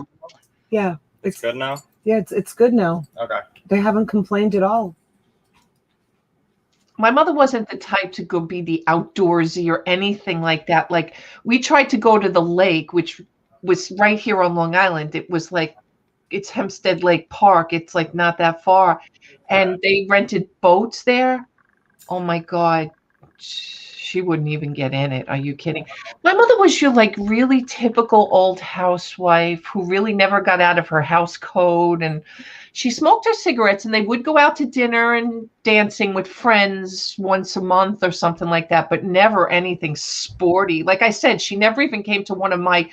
Yeah. It's good now? Yeah, it's good now. Okay. They haven't complained at all. My mother wasn't the type to go be the outdoorsy or anything like that. Like we tried to go to the lake, which was right here on Long Island. It was like, it's Hempstead Lake Park. It's like not that far. And they rented boats there. Oh my God. She wouldn't even get in it. Are you kidding? My mother was your like really typical old housewife who really never got out of her house code. And she smoked her cigarettes and they would go out to dinner and dancing with friends once a month or something like that, but never anything sporty. Like I said, she never even came to one of my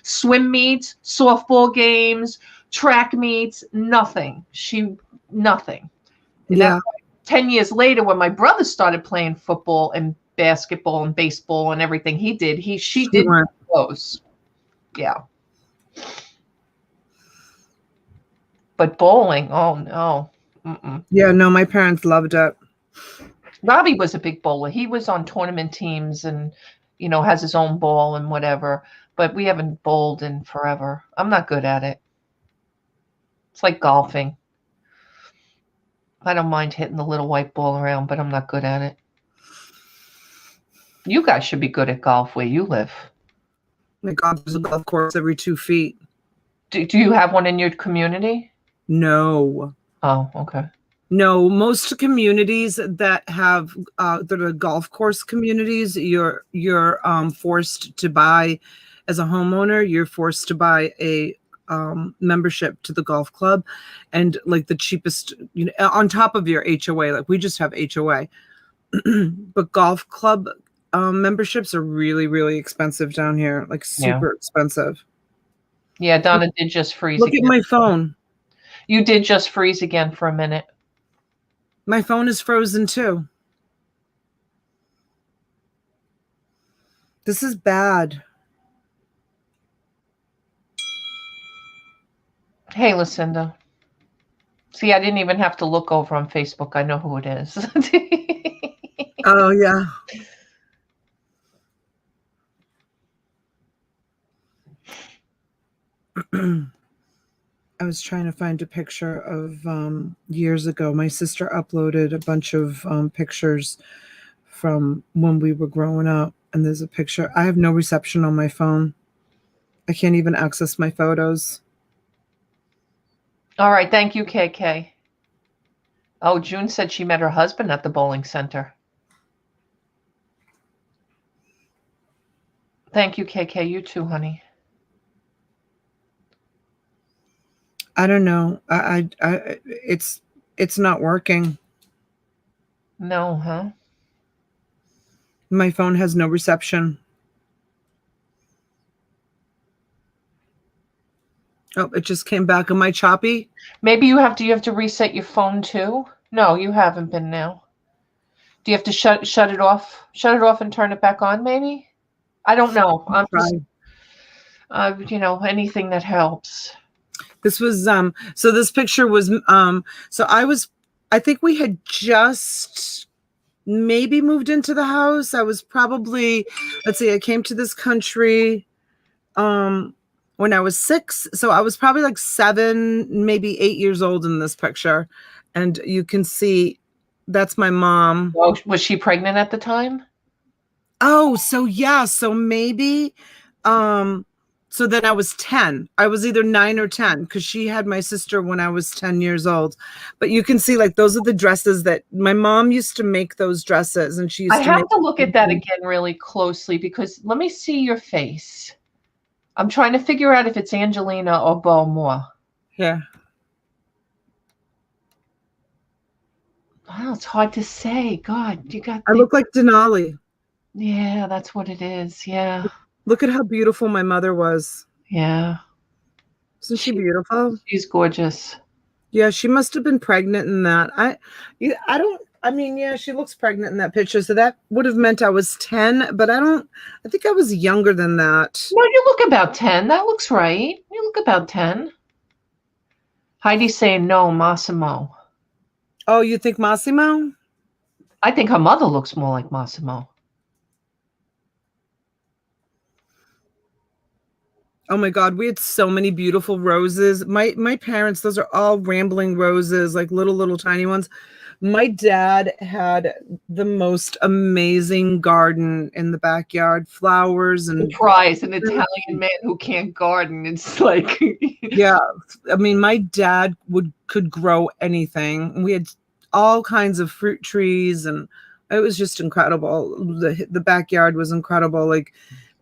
swim meets, softball games, track meets, nothing. Nothing. And Yeah. 10 years later, when my brother started playing football and basketball and baseball and everything she did went. those. Yeah. But bowling, oh no. Mm-mm. Yeah, no, my parents loved it. Robbie was a big bowler. He was on tournament teams and, has his own ball and whatever. But we haven't bowled in forever. I'm not good at it. It's like golfing. I don't mind hitting the little white ball around, but I'm not good at it. You guys should be good at golf where you live. My God, there's a golf course every 2 feet. Do you have one in your community? No. Oh, okay. No, most communities that have that are golf course communities, you're forced to buy as a homeowner. You're forced to buy a membership to the golf club, and like the cheapest, on top of your HOA. Like we just have HOA, but golf club memberships are really, really expensive down here. Like super expensive. Yeah, Donna did just freeze Look again. at my phone. You did just freeze again for a minute. My phone is frozen too. This is bad. Hey, Lucinda. See, I didn't even have to look over on Facebook. I know who it is. Oh, yeah. I was trying to find a picture of years ago. My sister uploaded a bunch of pictures from when we were growing up. And there's a picture. I have no reception on my phone. I can't even access my photos. All right. Thank you, KK. Oh, June said she met her husband at the bowling center. Thank you, KK. You too, honey. I don't know. It's not working. No, huh? My phone has no reception. Oh, it just came back. Am I choppy? Maybe you have to reset your phone too? No, you haven't been now. Do you have to shut it off? Shut it off and turn it back on, maybe? I don't know. I'm just, anything that helps. This was so this picture was so I think we had just maybe moved into the house. I was probably, let's see, I came to this country when I was 6. So I was probably like 7, maybe 8 years old in this picture. And you can see that's my mom. Oh, was she pregnant at the time? Oh, so yeah. So maybe so then I was 10. I was either 9 or 10 because she had my sister when I was 10 years old. But you can see like those are the dresses that my mom used to make, those dresses. And she used I have to look at that again really closely because let me see your face. I'm trying to figure out if it's Angelina or Beaumont. Yeah. Wow, it's hard to say. God, you got. I look like Denali. Yeah, that's what it is. Yeah. Look at how beautiful my mother was. Yeah. Isn't she beautiful? She's gorgeous. Yeah, she must have been pregnant in that. Yeah, she looks pregnant in that picture. So that would have meant I was 10, but I think I was younger than that. No, you look about 10. That looks right. You look about 10. Heidi's saying no, Massimo. Oh, you think Massimo? I think her mother looks more like Massimo. Oh my God, we had so many beautiful roses. My parents, those are all rambling roses, like little tiny ones. My dad had the most amazing garden in the backyard, flowers and Surprise, an Italian man who can't garden. It's like, yeah. I mean, my dad could grow anything. We had all kinds of fruit trees, and it was just incredible. The backyard was incredible. Like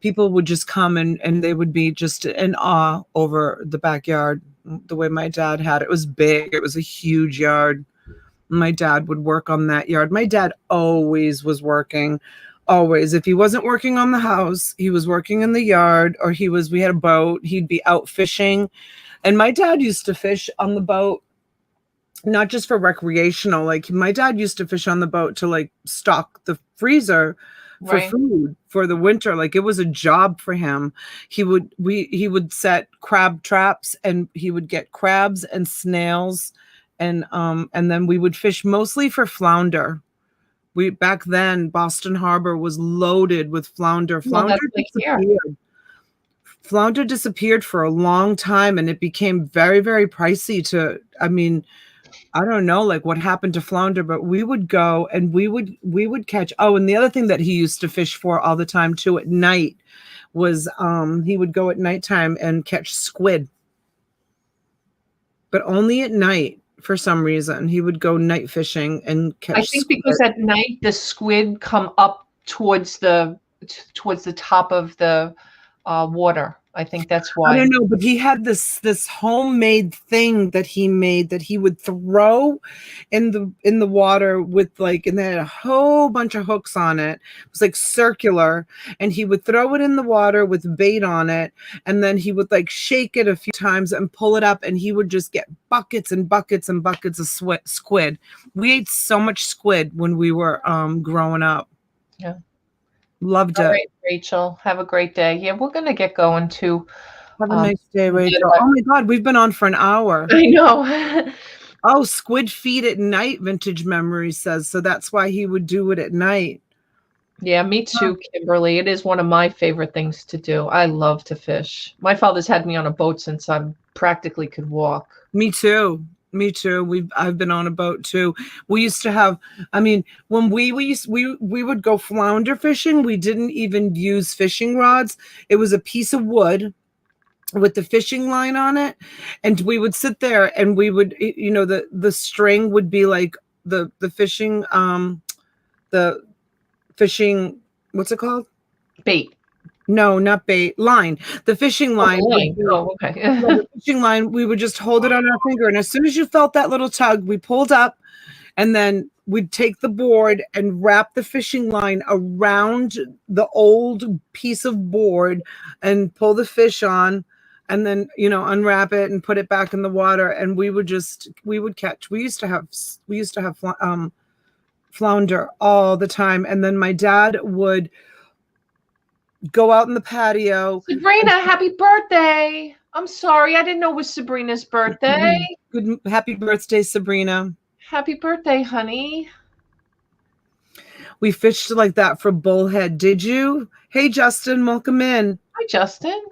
people would just come and they would be just in awe over the backyard the way my dad had it. It was big. It was a huge yard. My dad would work on that yard. My dad always was working. Always. If he wasn't working on the house, he was working in the yard, or we had a boat, he'd be out fishing. And my dad used to fish on the boat, not just for recreational. Like my dad used to fish on the boat to like stock the freezer for right. food for the winter. Like it was a job for him. He would set crab traps, and he would get crabs and snails, and then we would fish mostly for flounder. Back then Boston Harbor was loaded with flounder. Well, Flounder that's like here. disappeared. Flounder disappeared for a long time, and it became very, very pricey I mean, I don't know like what happened to flounder, but we would go and we would catch. Oh, and the other thing that he used to fish for all the time too at night was he would go at nighttime and catch squid. But only at night. For some reason, he would go night fishing and catch I think squid. because at night the squid come up towards the top of the water. I think that's why. I don't know, but he had this homemade thing that he made that he would throw in the water with like, and they had a whole bunch of hooks on it. It was like circular, and he would throw it in the water with bait on it, and then he would like shake it a few times and pull it up, and he would just get buckets and buckets and buckets of squid. We ate so much squid when we were growing up. Yeah. Loved it. All right, Rachel. Have a great day. Yeah, we're gonna get going too. Have a nice day, Rachel. Oh my God, we've been on for an hour. I know. Oh, squid feed at night, Vintage Memory says. So that's why he would do it at night. Yeah, me too, Kimberly. It is one of my favorite things to do. I love to fish. My father's had me on a boat since I practically could walk. Me too. Me too. I've been on a boat too. We used to have, I mean, when we would go flounder fishing, we didn't even use fishing rods. It was a piece of wood with the fishing line on it, and we would sit there and we would, you know, the string would be like the fishing what's it called? Bait. No, not bait. Line. The fishing line. Oh, okay. The fishing line, we would just hold it on our finger, and as soon as you felt that little tug, we pulled up, and then we'd take the board and wrap the fishing line around the old piece of board and pull the fish on, and then, you know, unwrap it and put it back in the water, and we would catch. We used to have flounder all the time, and then my dad would go out in the patio. Sabrina, happy birthday. I'm sorry. I didn't know it was Sabrina's birthday. Happy birthday, Sabrina. Happy birthday, honey. We fished like that for bullhead. Did you? Hey, Justin, welcome in. Hi, Justin.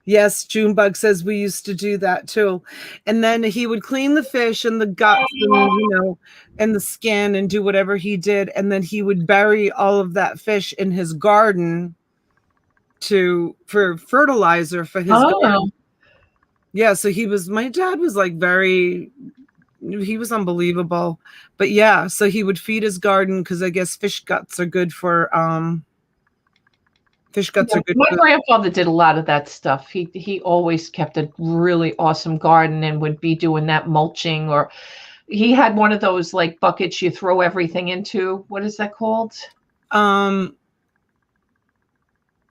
Yes, Junebug says we used to do that too. And then he would clean the fish and the guts and, you know, and the skin and do whatever he did. And then he would bury all of that fish in his garden for fertilizer for his garden. Yeah, so my dad was like he was unbelievable. But yeah, so he would feed his garden because I guess fish guts are good for My grandfather did a lot of that stuff. He always kept a really awesome garden and would be doing that mulching, or he had one of those like buckets you throw everything into. What is that called?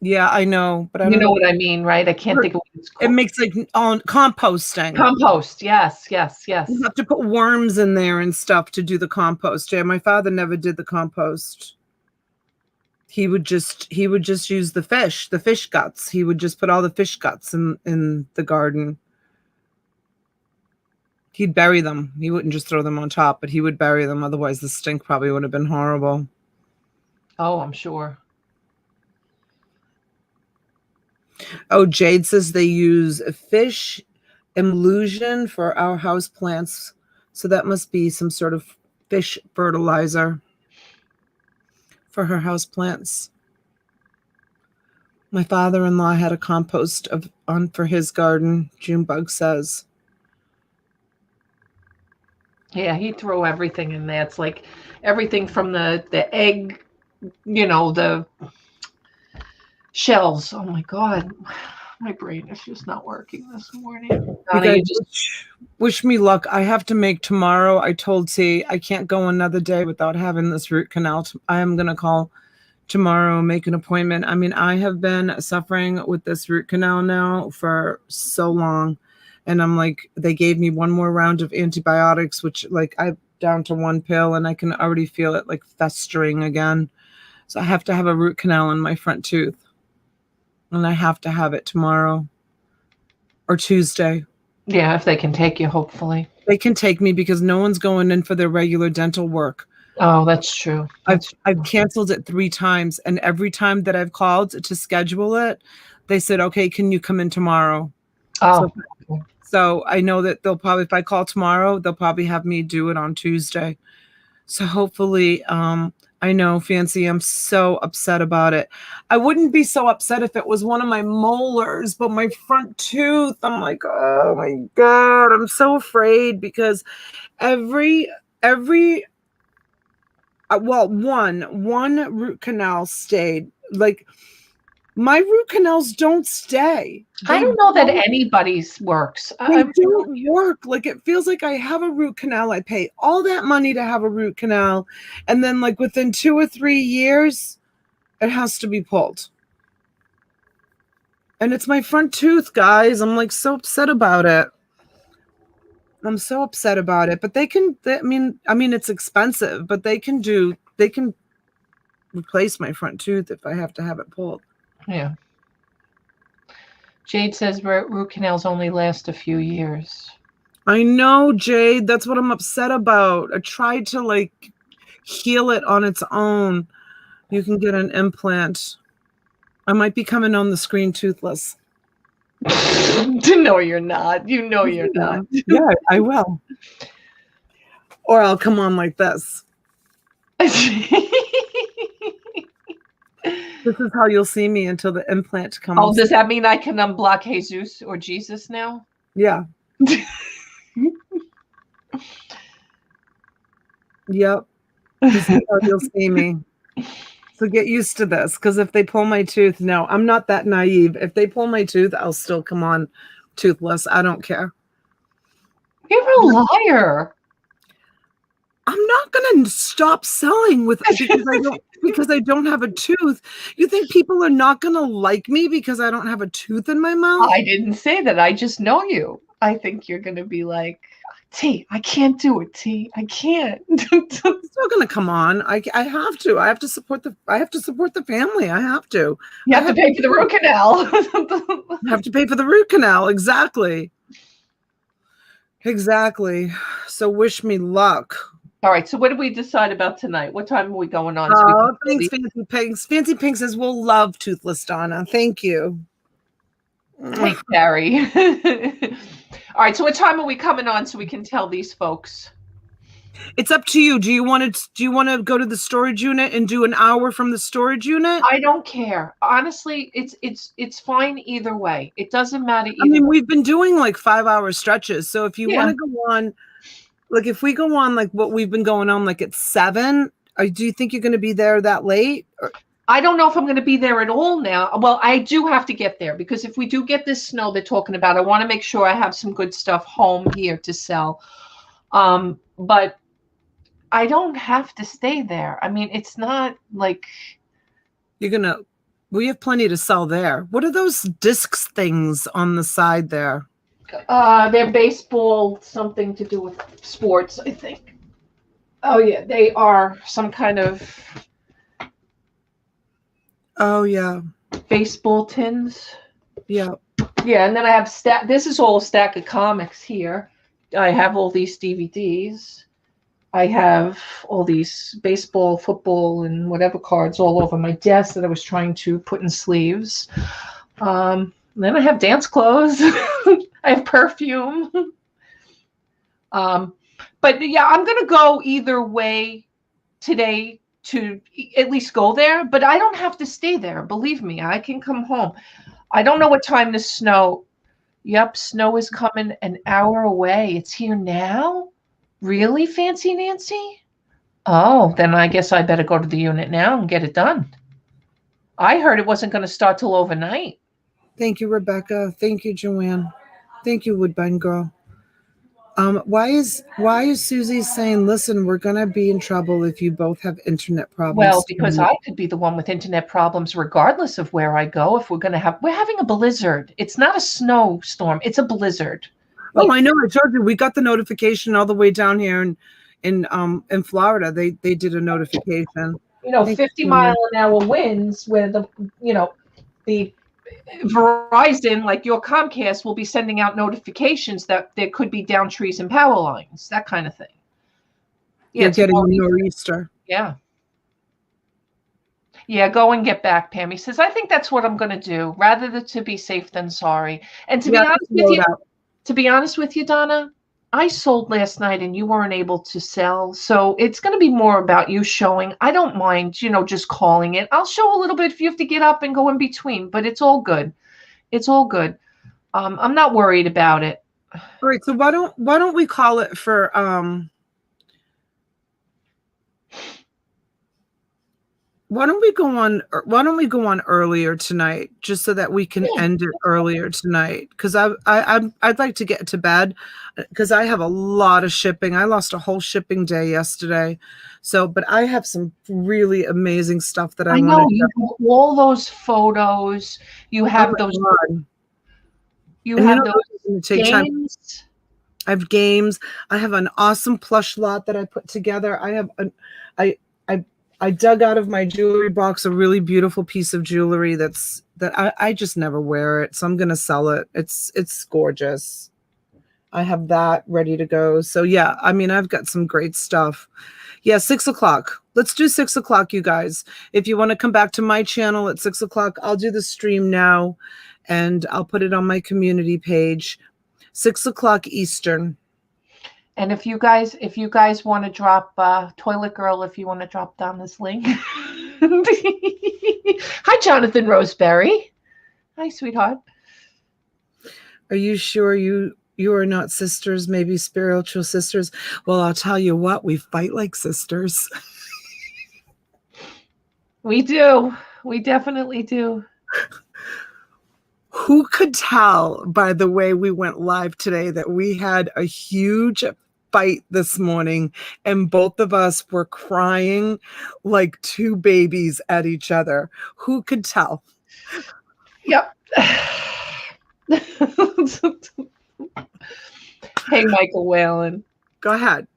Yeah, I know, but I know what I mean, right? I can't think of what it's called. It makes like on composting. Compost, yes. You have to put worms in there and stuff to do the compost. Yeah, my father never did the compost. He would just use the fish guts. He would just put all the fish guts in the garden. He'd bury them. He wouldn't just throw them on top, but he would bury them. Otherwise, the stink probably would have been horrible. Oh, I'm sure. Oh, Jade says they use fish emulsion for our house plants. So that must be some sort of fish fertilizer for her house plants. My father-in-law had a compost on for his garden, Junebug says. Yeah, he'd throw everything in there. It's like everything from the egg, the shells. Oh my God. My brain is just not working this morning. You Donna, guys wish me luck. I have to make tomorrow. I told T I can't go another day without having this root canal. I am going to call tomorrow, make an appointment. I mean, I have been suffering with this root canal now for so long. And I'm like, they gave me one more round of antibiotics, which like I'm down to one pill and I can already feel it like festering again. So I have to have a root canal in my front tooth. And I have to have it tomorrow or Tuesday. Yeah, if they can take you, hopefully. They can take me because no one's going in for their regular dental work. Oh, that's true. I've canceled it 3 times. And every time that I've called to schedule it, they said, okay, can you come in tomorrow? Oh, So I know that they'll probably, if I call tomorrow, they'll probably have me do it on Tuesday. So hopefully, I know, Fancy, I'm so upset about it. I wouldn't be so upset if it was one of my molars, but my front tooth, I'm like, oh my God, I'm so afraid because one root canal stayed. Like, my root canals don't stay. I don't know that anybody's works. They don't work. Like, it feels like I have a root canal. I pay all that money to have a root canal. And then like within 2 or 3 years, it has to be pulled. And it's my front tooth, guys. I'm like so upset about it. I'm so upset about it. But I mean, it's expensive, but they can replace my front tooth if I have to have it pulled. Yeah. Jade says root canals only last a few years. I know, Jade. That's what I'm upset about. I tried to like heal it on its own. You can get an implant. I might be coming on the screen toothless. No, you're not. You're not. Yeah, I will. Or I'll come on like this. This is how you'll see me until the implant comes. Oh, does that mean I can unblock Jesus or Jesus now? Yeah. Yep. This is how you'll see me. So get used to this, because if they pull my tooth, no, I'm not that naive. If they pull my tooth, I'll still come on toothless. I don't care. You're a liar. I'm not going to stop selling because I don't have a tooth. You think people are not going to like me because I don't have a tooth in my mouth? I didn't say that. I just know you. I think you're going to be like, T, I can't do it, T. I can't. It's still going to come on. I have to. I have to support the family. I have to. You have to pay for the root canal. I have to pay for the root canal. Exactly. So wish me luck. All right. So what did we decide about tonight? What time are we going on? Oh, thanks, Fancy Pinks. Fancy Pinks says we'll love Toothless Donna. Thank you. Thanks, Barry. All right. So what time are we coming on so we can tell these folks? It's up to you. Do you want to go to the storage unit and do an hour from the storage unit? I don't care. Honestly, it's fine either way. It doesn't matter either. I mean, we've been doing like 5-hour stretches. So if you want to go on, like if we go on like what we've been going on like at 7, do you think you're going to be there that late? I don't know if I'm going to be there at all now. Well, I do have to get there because if we do get this snow they're talking about, I want to make sure I have some good stuff home here to sell. But I don't have to stay there. I mean, it's not like we have plenty to sell there. What are those discs things on the side there? They're baseball, something to do with sports, I think. Oh yeah, they are some kind of baseball tins. Yeah. Yeah, and then I have this is all a stack of comics here. I have all these DVDs. I have all these baseball, football, and whatever cards all over my desk that I was trying to put in sleeves. Then I have dance clothes. I have perfume. But yeah, I'm gonna go either way today to at least go there. But I don't have to stay there. Believe me, I can come home. I don't know what time the snow. Yep, snow is coming an hour away. It's here now. Really, Fancy Nancy? Oh, then I guess I better go to the unit now and get it done. I heard it wasn't going to start till overnight. Thank you, Rebecca. Thank you, Joanne. Thank you, Woodbine Girl. Why is Susie saying, listen, we're gonna be in trouble if you both have internet problems? Well, because I could be the one with internet problems regardless of where I go. If we're having a blizzard. It's not a snowstorm, it's a blizzard. Oh, I know. I told you we got the notification all the way down here in Florida. They did a notification. 50-mile-an-hour winds where the Verizon, like your Comcast, will be sending out notifications that there could be down trees and power lines, that kind of thing. Yeah, You're getting a nor'easter. Yeah. Yeah, go and get back, Pam. He says, I think that's what I'm going to do, rather than to be safe than sorry. And to be honest with you, Donna, I sold last night and you weren't able to sell. So it's going to be more about you showing. I don't mind, just calling it. I'll show a little bit if you have to get up and go in between, but it's all good. It's all good. I'm not worried about it. All right. So why don't we call it for, why don't we go on earlier tonight, just so that we can end it earlier tonight? Because I'd like to get to bed, because I have a lot of shipping. I lost a whole shipping day yesterday. So, but I have some really amazing stuff that I know. want to You have all those photos. You have those. God. You have those games. I have games. I have an awesome plush lot that I put together. I dug out of my jewelry box a really beautiful piece of jewelry that I just never wear it. So I'm going to sell it. It's gorgeous. I have that ready to go. So yeah, I mean, I've got some great stuff. Yeah, 6:00. Let's do 6:00, you guys. If you want to come back to my channel at 6:00, I'll do the stream now and I'll put it on my community page. 6:00 Eastern. And if you guys want to drop Toilet Girl, if you want to drop down this link. Hi, Jonathan Roseberry. Hi, sweetheart. Are you sure you are not sisters, maybe spiritual sisters? Well, I'll tell you what, we fight like sisters. We do. We definitely do. Who could tell by the way we went live today that we had a huge fight this morning and both of us were crying like two babies at each other? Who could tell? Yep. Hey, Michael Whalen. Go ahead.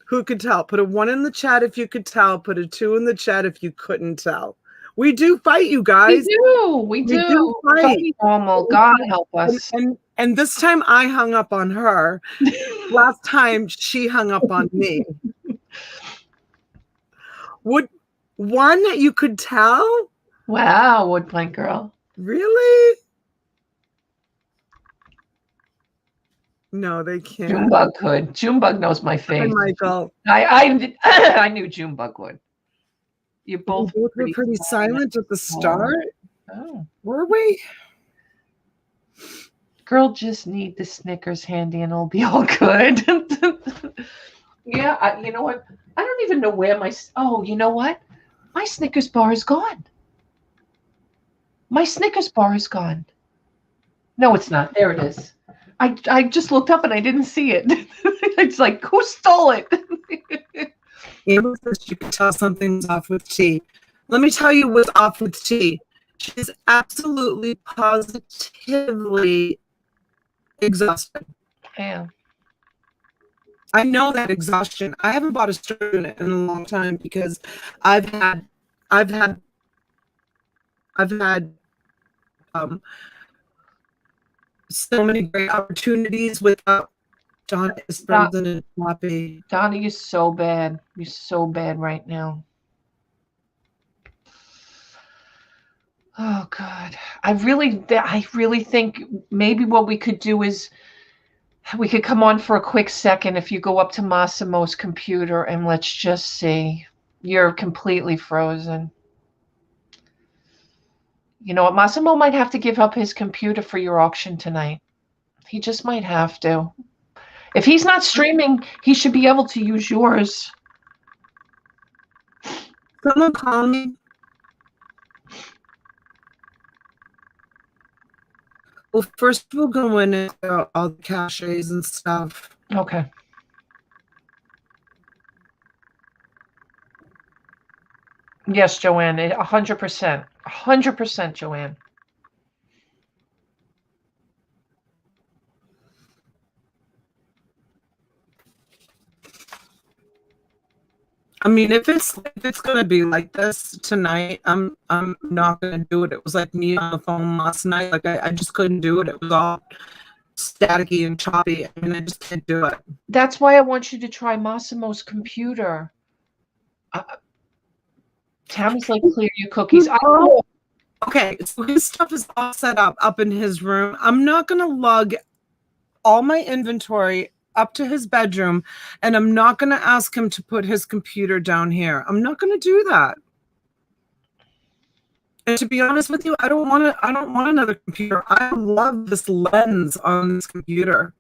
Who could tell? Put a 1 in the chat if you could tell. Put a 2 in the chat if you couldn't tell. We do fight, you guys. We do fight. Normal. God help us. And this time I hung up on her. Last time she hung up on me. Would one that you could tell? Wow, Woodplank Girl. Really? No, they can't. Junebug could. Junebug knows my face. Hi, Michael. I knew Junebug would. You both were pretty silent at the start. Oh. Were we? Girl, just need the Snickers handy and it'll be all good. Yeah, you know what? I don't even know where you know what? My Snickers bar is gone. My Snickers bar is gone. No, it's not. There it is. I just looked up and I didn't see it. It's like, who stole it? You could tell something's off with T. Let me tell you what's off with T. She's absolutely positively exhausted. Yeah. I know that exhaustion. I haven't bought a student in a long time because I've had so many great opportunities without Donna is frozen and floppy. Donna, you're so bad. You're so bad right now. Oh God. I really think maybe what we could do is we could come on for a quick second if you go up to Massimo's computer and let's just see. You're completely frozen. You know what? Massimo might have to give up his computer for your auction tonight. He just might have to. If he's not streaming, he should be able to use yours. Someone call me. Well, first we'll go in and all the caches and stuff. Okay. Yes, Joanne, 100%. 100%, Joanne. I mean, if it's gonna be like this tonight, I'm not gonna do it. It was like me on the phone last night. Like I just couldn't do it. It was all staticky and choppy. I mean, I just can't do it. That's why I want you to try Massimo's computer. Tammy's like, clear your cookies. Oh, okay, so his stuff is all set up in his room. I'm not gonna lug all my inventory up to his bedroom, and I'm not gonna ask him to put his computer down here. I'm not gonna do that. And to be honest with you, I don't want another computer. I love this lens on this computer.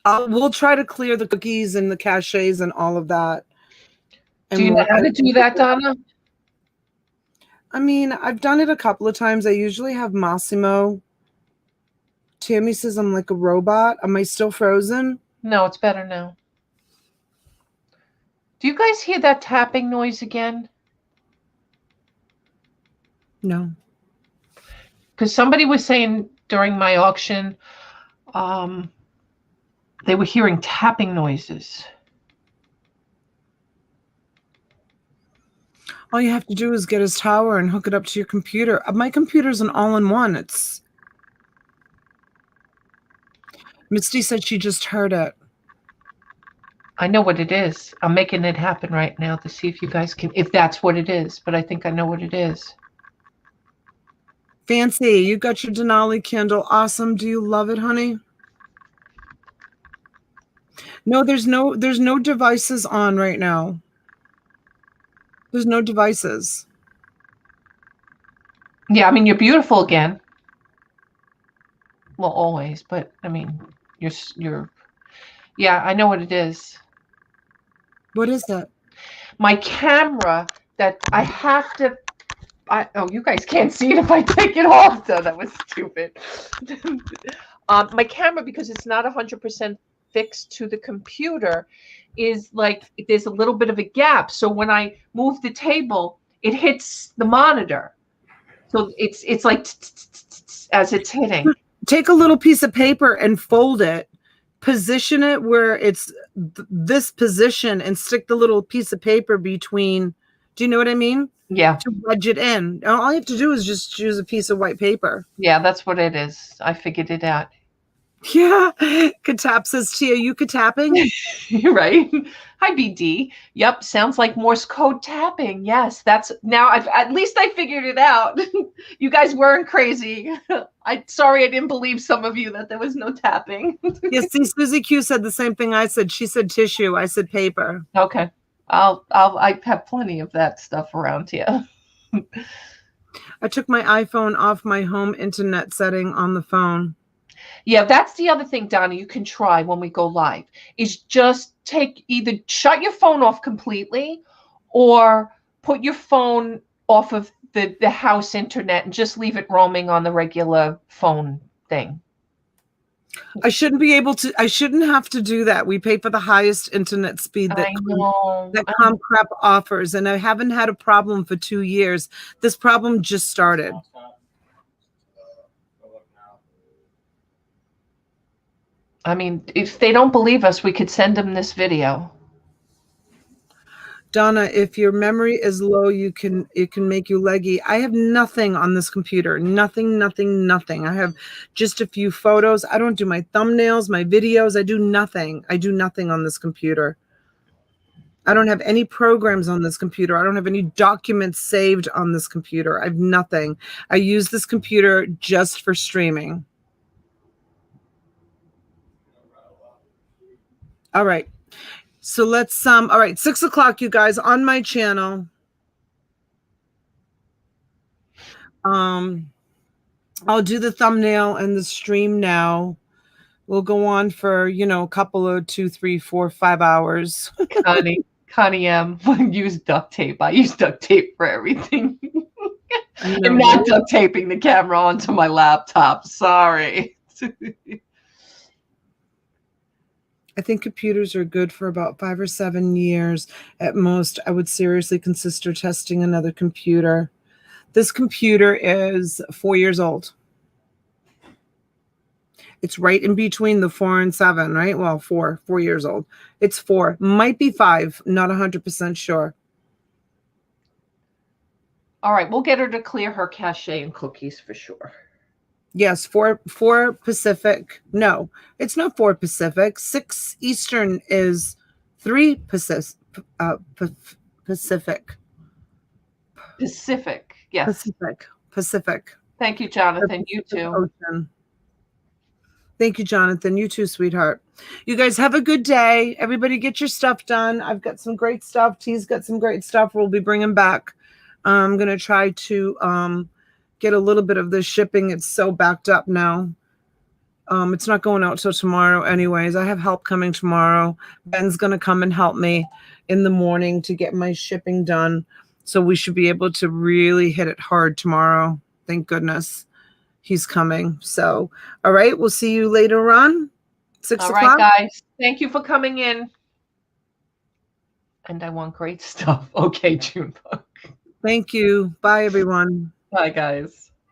We'll try to clear the cookies and the caches and all of that. Do you know how to do that, Donna? I mean, I've done it a couple of times. I usually have Massimo. Tammy says I'm like a robot. Am I still frozen? No, it's better now. Do you guys hear that tapping noise again? No. Because somebody was saying during my auction, they were hearing tapping noises. All you have to do is get his tower and hook it up to your computer. My computer's an all-in-one. Misty said she just heard it. I know what it is. I'm making it happen right now to see if you guys can, if that's what it is. But I think I know what it is. Fancy, you got your Denali candle. Awesome. Do you love it, honey? No, there's no devices on right now. There's no devices. Yeah, I mean, you're beautiful again. Well, always, but I mean, you're yeah, I know what it is. What is that? My camera that I have to, oh, you guys can't see it if I take it off, though. That was stupid. My camera, because it's not 100% fixed to the computer, is like, there's a little bit of a gap. So when I move the table, it hits the monitor. So it's like as it's hitting. Take a little piece of paper and fold it, position it where it's this position, and stick the little piece of paper between. Do you know what I mean? Yeah. To wedge it in. All you have to do is just use a piece of white paper. Yeah, that's what it is. I figured it out. Yeah. Katap says, Tia, you tapping? You're right. Hi, BD. Yep, sounds like Morse code tapping. Yes, that's now. At least I figured it out. You guys weren't crazy. Sorry I didn't believe some of you that there was no tapping. Yes, see, Susie Q said the same thing I said. She said tissue. I said paper. Okay, I have plenty of that stuff around here. I took my iPhone off my home internet setting on the phone. Yeah, that's the other thing, Donna, you can try when we go live, is just either shut your phone off completely or put your phone off of the house internet and just leave it roaming on the regular phone thing. I shouldn't have to do that. We pay for the highest internet speed that Comcrep offers, and I haven't had a problem for 2 years. This problem just started. I mean, if they don't believe us, we could send them this video. Donna, if your memory is low, it can make you leggy. I have nothing on this computer. Nothing. I have just a few photos. I don't do my thumbnails, my videos. I do nothing. I do nothing on this computer. I don't have any programs on this computer. I don't have any documents saved on this computer. I have nothing. I use this computer just for streaming. All right. So let's all right, 6 o'clock, you guys, on my channel. I'll do the thumbnail and the stream now. We'll go on for, a couple of 2, 3, 4, 5 hours. Connie M. Use duct tape. I use duct tape for everything. I know, I'm not right? duct taping the camera onto my laptop. Sorry. I think computers are good for about 5 or 7 years. At most, I would seriously consider testing another computer. This computer is 4 years old. It's right in between the 4 and 7, right? Well, 4 years old. It's 4, might be 5, not 100% sure. All right, we'll get her to clear her cache and cookies for sure. Yes, 4 Pacific. No, it's not 4 Pacific. 6 Eastern is 3 Pacific. Pacific. Yes. Pacific. Thank you, Jonathan. You too. Ocean. Thank you, Jonathan. You too, sweetheart. You guys have a good day. Everybody get your stuff done. I've got some great stuff. T's got some great stuff we'll be bringing back. I'm going to try to get a little bit of this shipping. It's so backed up now. It's not going out till tomorrow anyways. I have help coming tomorrow. Ben's going to come and help me in the morning to get my shipping done. So we should be able to really hit it hard tomorrow. Thank goodness he's coming. So, all right, we'll see you later on. 6 o'clock. All right, guys. Thank you for coming in. And I want great stuff. Okay, June. Thank you. Bye, everyone. Bye, guys.